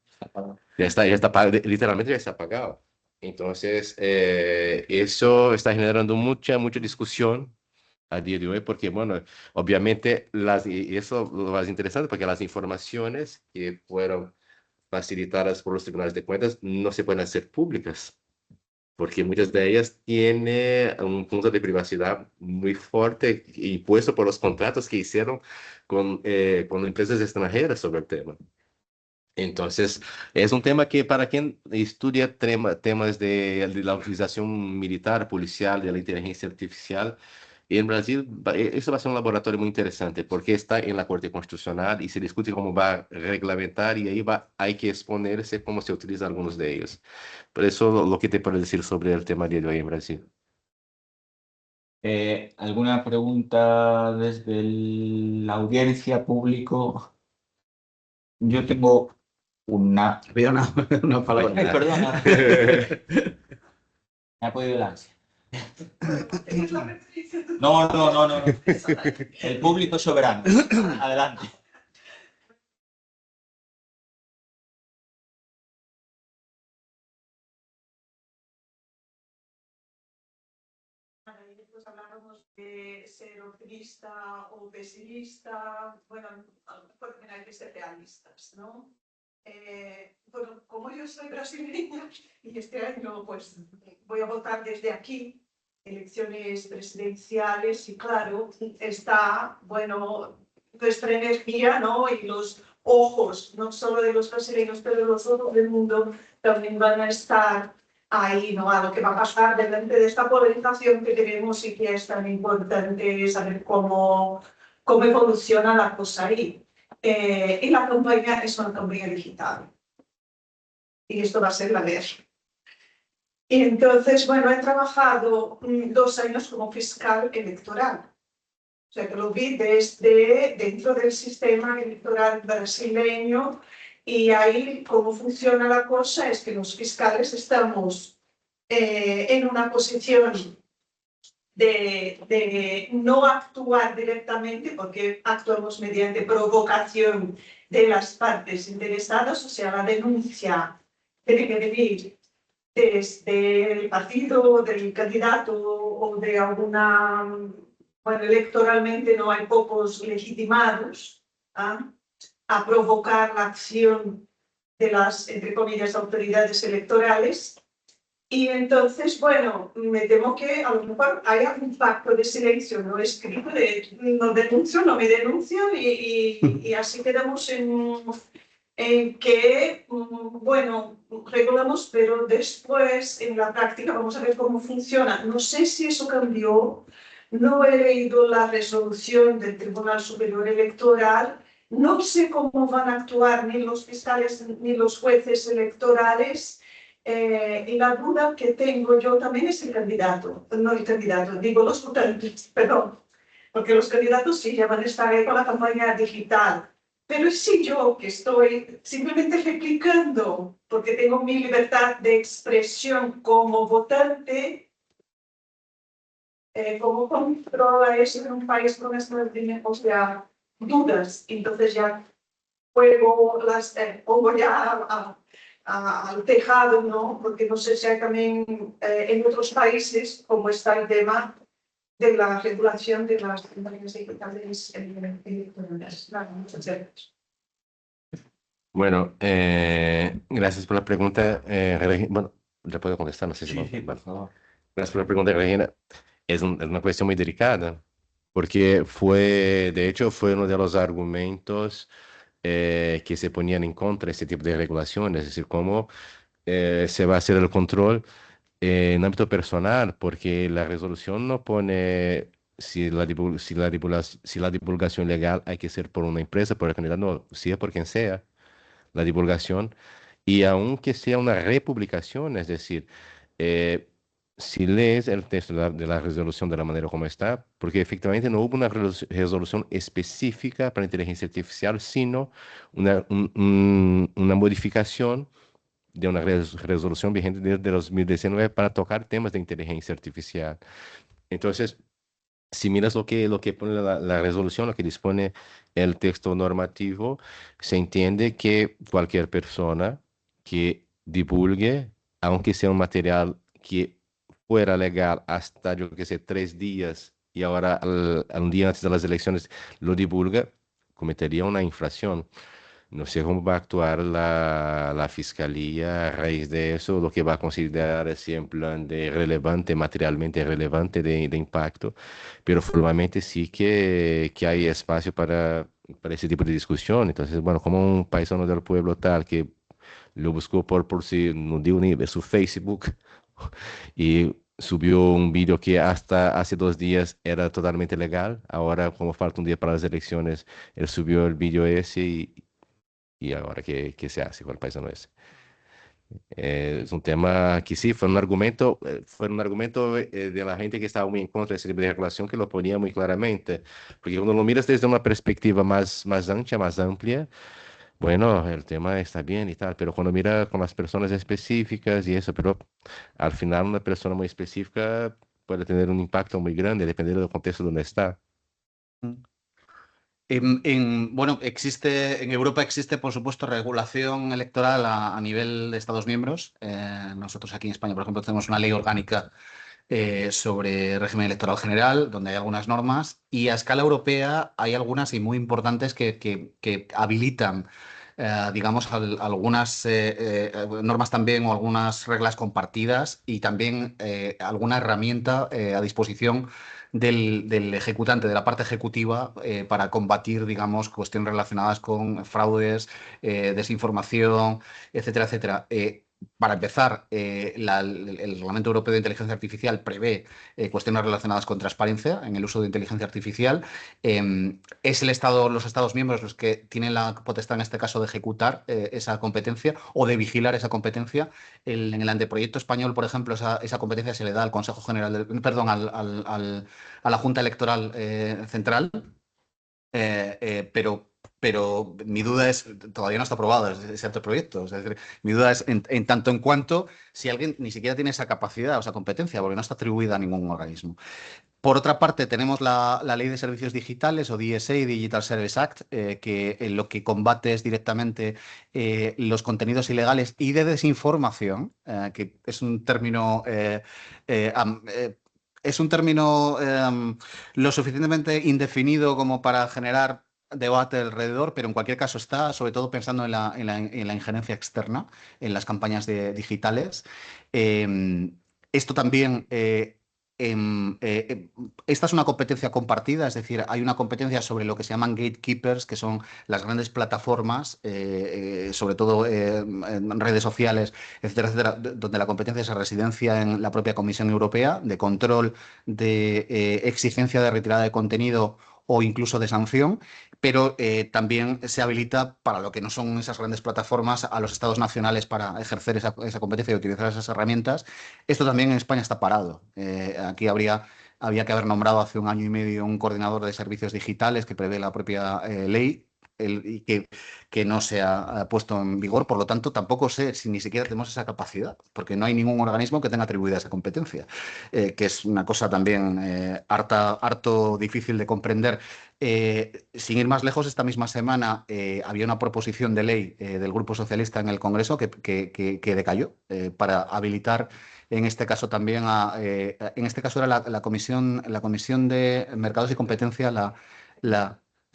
Ya está literalmente ya está pagado. Entonces, eso está generando mucha discusión a día de hoy, porque, bueno, obviamente, y eso lo más interesante, porque las informaciones que fueron facilitadas por los tribunales de cuentas no se pueden hacer públicas, porque muchas de ellas tienen un punto de privacidad muy fuerte impuesto por los contratos que hicieron con empresas extranjeras sobre el tema. Entonces, es un tema que para quien estudia temas de la utilización militar, policial, de la inteligencia artificial, en Brasil, eso va a ser un laboratorio muy interesante porque está en la Corte Constitucional y se discute cómo va a reglamentar y ahí hay que exponerse cómo se utilizan algunos de ellos. Por eso lo que te puedo decir sobre el tema de hoy en Brasil. ¿Alguna pregunta desde la audiencia, público? Yo tengo una... Había una palabra. Ay, perdona. Me ha podido el ansia. No, no, no, no. El público soberano. Adelante. Pues hablábamos de ser optimista o pesimista, bueno, por hay que ser realistas, ¿no? Bueno, como yo soy brasileña y este año pues voy a votar desde aquí, elecciones presidenciales, y claro, está, bueno, nuestra energía, ¿no? Y los ojos, no solo de los brasileños, pero los ojos del mundo también van a estar ahí, ¿no? A lo que va a pasar delante de esta polarización que tenemos y que es tan importante saber cómo evoluciona la cosa ahí. Y la campaña es una campaña digital. Y esto va a ser la guerra. Y entonces, bueno, he trabajado 2 años como fiscal electoral. O sea, que lo vi desde dentro del sistema electoral brasileño, y ahí cómo funciona la cosa es que los fiscales estamos en una posición de no actuar directamente, porque actuamos mediante provocación de las partes interesadas, o sea, la denuncia tiene que venir desde el partido, del candidato o de alguna... Bueno, electoralmente no hay pocos legitimados a provocar la acción de las, entre comillas, autoridades electorales. Y entonces, bueno, me temo que a lo mejor haya un pacto de silencio no escrito, de no denuncio, no me denuncio, y así quedamos en que, bueno, regulamos, pero después en la práctica vamos a ver cómo funciona. No sé si eso cambió, no he leído la resolución del Tribunal Superior Electoral, no sé cómo van a actuar ni los fiscales ni los jueces electorales. Y la duda que tengo yo también es el candidato, no el candidato, digo los votantes, perdón, porque los candidatos sí ya van a estar ahí con la campaña digital. Pero si yo, que estoy simplemente replicando, porque tengo mi libertad de expresión como votante, ¿cómo controla eso en un país con estas dudas? Entonces ya pongo ya al tejado, ¿no? Porque no sé si hay también en otros países cómo está el tema de la regulación de las campañas digitales electorales. Nada, muchas gracias. Bueno, gracias por la pregunta, Bueno, ya puedo contestar, no sé si... Sí, vamos- sí, por vale. favor. Gracias por la pregunta, Regina. Es una cuestión muy delicada, porque de hecho, fue uno de los argumentos que se ponían en contra de este tipo de regulaciones, es decir, cómo se va a hacer el control en ámbito personal, porque la resolución no pone si la divulgación legal hay que ser por una empresa, por el candidato, no, sea por quien sea la divulgación, y aunque sea una republicación, es decir, eh, si lees el texto de la resolución de la manera como está, porque efectivamente no hubo una resolución específica para inteligencia artificial, sino una modificación de una resolución vigente desde 2019 para tocar temas de inteligencia artificial. Entonces, si miras lo que pone la resolución, lo que dispone el texto normativo, se entiende que cualquier persona que divulgue, aunque sea un material que fuera legal hasta, yo que sé, 3 días y ahora un día antes de las elecciones lo divulga, cometería una infracción. No sé cómo va a actuar la fiscalía a raíz de eso, lo que va a considerar así en plan de relevante, materialmente relevante de impacto, pero formalmente sí que hay espacio para ese tipo de discusión. Entonces, bueno, como un paisano del pueblo tal que lo buscó por si, no digo ni de su Facebook y subió un vídeo que hasta hace 2 días era totalmente legal, ahora como falta un día para las elecciones, él subió el vídeo ese y ahora qué se hace con el paisano ese. Es un tema que sí, fue un argumento de la gente que estaba muy en contra de ese tipo de regulación que lo ponía muy claramente, porque cuando lo miras desde una perspectiva más ancha, más amplia, bueno, el tema está bien y tal, pero cuando mira con las personas específicas y eso, pero al final una persona muy específica puede tener un impacto muy grande dependiendo del contexto donde está. Bueno, en Europa existe, por supuesto, regulación electoral a nivel de Estados miembros. Nosotros aquí en España, por ejemplo, tenemos una ley orgánica sobre régimen electoral general, donde hay algunas normas, y a escala europea hay algunas y muy importantes que habilitan, digamos, algunas normas también o algunas reglas compartidas y también alguna herramienta a disposición del ejecutante, de la parte ejecutiva, para combatir, digamos, cuestiones relacionadas con fraudes, desinformación, etcétera, etcétera. Para empezar, el Reglamento Europeo de Inteligencia Artificial prevé cuestiones relacionadas con transparencia en el uso de inteligencia artificial. Es los Estados miembros los que tienen la potestad, en este caso, de ejecutar esa competencia o de vigilar esa competencia. En el anteproyecto español, por ejemplo, esa competencia se le da al Consejo General, perdón, a la Junta Electoral Central. Pero mi duda es, todavía no está aprobado ese anteproyecto. Es decir, mi duda es en tanto en cuanto si alguien ni siquiera tiene esa capacidad o esa competencia, porque no está atribuida a ningún organismo. Por otra parte, tenemos la Ley de Servicios Digitales o DSA, Digital Service Act, que lo que combate es directamente los contenidos ilegales y de desinformación, que es un término lo suficientemente indefinido como para generar debate alrededor, pero en cualquier caso está, sobre todo pensando en la injerencia externa en las campañas digitales. Esto también, esta es una competencia compartida, es decir, hay una competencia sobre lo que se llaman gatekeepers, que son las grandes plataformas, sobre todo en redes sociales, etcétera, etcétera, donde la competencia se residencia en la propia Comisión Europea, de control, de exigencia de retirada de contenido o incluso de sanción, pero también se habilita para lo que no son esas grandes plataformas a los estados nacionales para ejercer esa competencia y utilizar esas herramientas. Esto también en España está parado. Aquí había que haber nombrado hace un año y medio un coordinador de servicios digitales que prevé la propia ley y que no se ha puesto en vigor. Por lo tanto, tampoco sé si ni siquiera tenemos esa capacidad, porque no hay ningún organismo que tenga atribuida esa competencia, que es una cosa también harto difícil de comprender. Sin ir más lejos, esta misma semana había una proposición de ley del Grupo Socialista en el Congreso que decayó para habilitar, en este caso también, en este caso era la Comisión de Mercados y Competencia, la,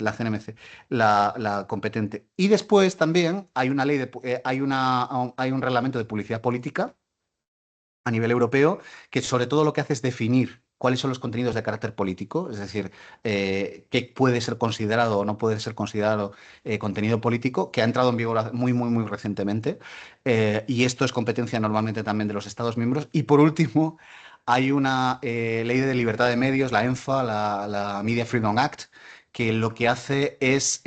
la CNMC, la competente. Y después también hay una ley hay un reglamento de publicidad política a nivel europeo que sobre todo lo que hace es definir cuáles son los contenidos de carácter político, es decir, qué puede ser considerado o no puede ser considerado contenido político, que ha entrado en vigor muy, muy, muy recientemente. Y esto es competencia normalmente también de los Estados miembros. Y por último, hay una ley de libertad de medios, la ENFA, la Media Freedom Act, que lo que hace es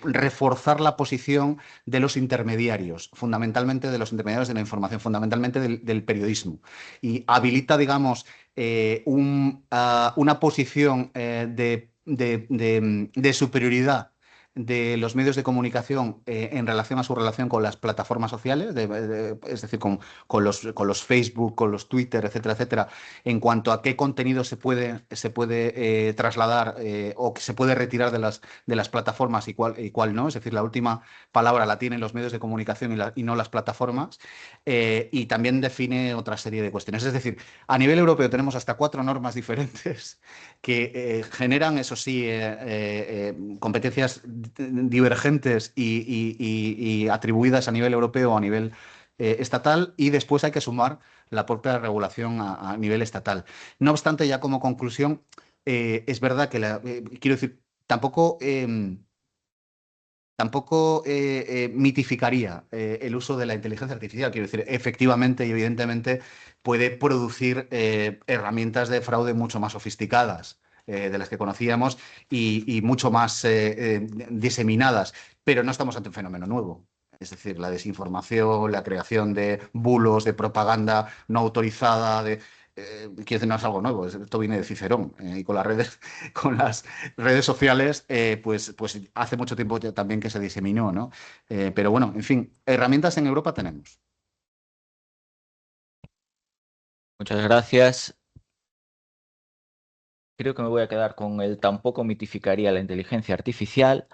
reforzar la posición de los intermediarios, fundamentalmente de los intermediarios de la información, fundamentalmente del periodismo. Y habilita, digamos, una posición de superioridad de los medios de comunicación en relación a su relación con las plataformas sociales, es decir, con los Facebook, con los Twitter, etcétera, etcétera, en cuanto a qué contenido se puede trasladar o que se puede retirar de las plataformas y cuál no. Es decir, la última palabra la tienen los medios de comunicación y no las plataformas. Y también define otra serie de cuestiones. Es decir, a nivel europeo tenemos hasta 4 normas diferentes que generan, eso sí, competencias divergentes y atribuidas a nivel europeo o a nivel estatal, y después hay que sumar la propia regulación a nivel estatal. No obstante, ya como conclusión, es verdad que, quiero decir, tampoco mitificaría el uso de la inteligencia artificial. Quiero decir, efectivamente y evidentemente puede producir herramientas de fraude mucho más sofisticadas de las que conocíamos y mucho más diseminadas, pero no estamos ante un fenómeno nuevo. Es decir, la desinformación, la creación de bulos, de propaganda no autorizada, quiero decir, no es algo nuevo, esto viene de Cicerón y con las redes sociales, pues hace mucho tiempo ya también que se diseminó, ¿no? Pero bueno, en fin, herramientas en Europa tenemos. Muchas gracias. creo que me voy a quedar con el tampoco mitificaría la inteligencia artificial.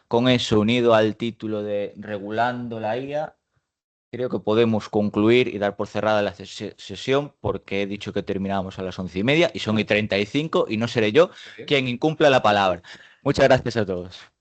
Con eso, unido al título de Regulando la IA, creo que podemos concluir y dar por cerrada la sesión, porque he dicho que terminábamos a las 11:30 y son y 35 y no seré yo quien incumpla la palabra. Muchas gracias a todos.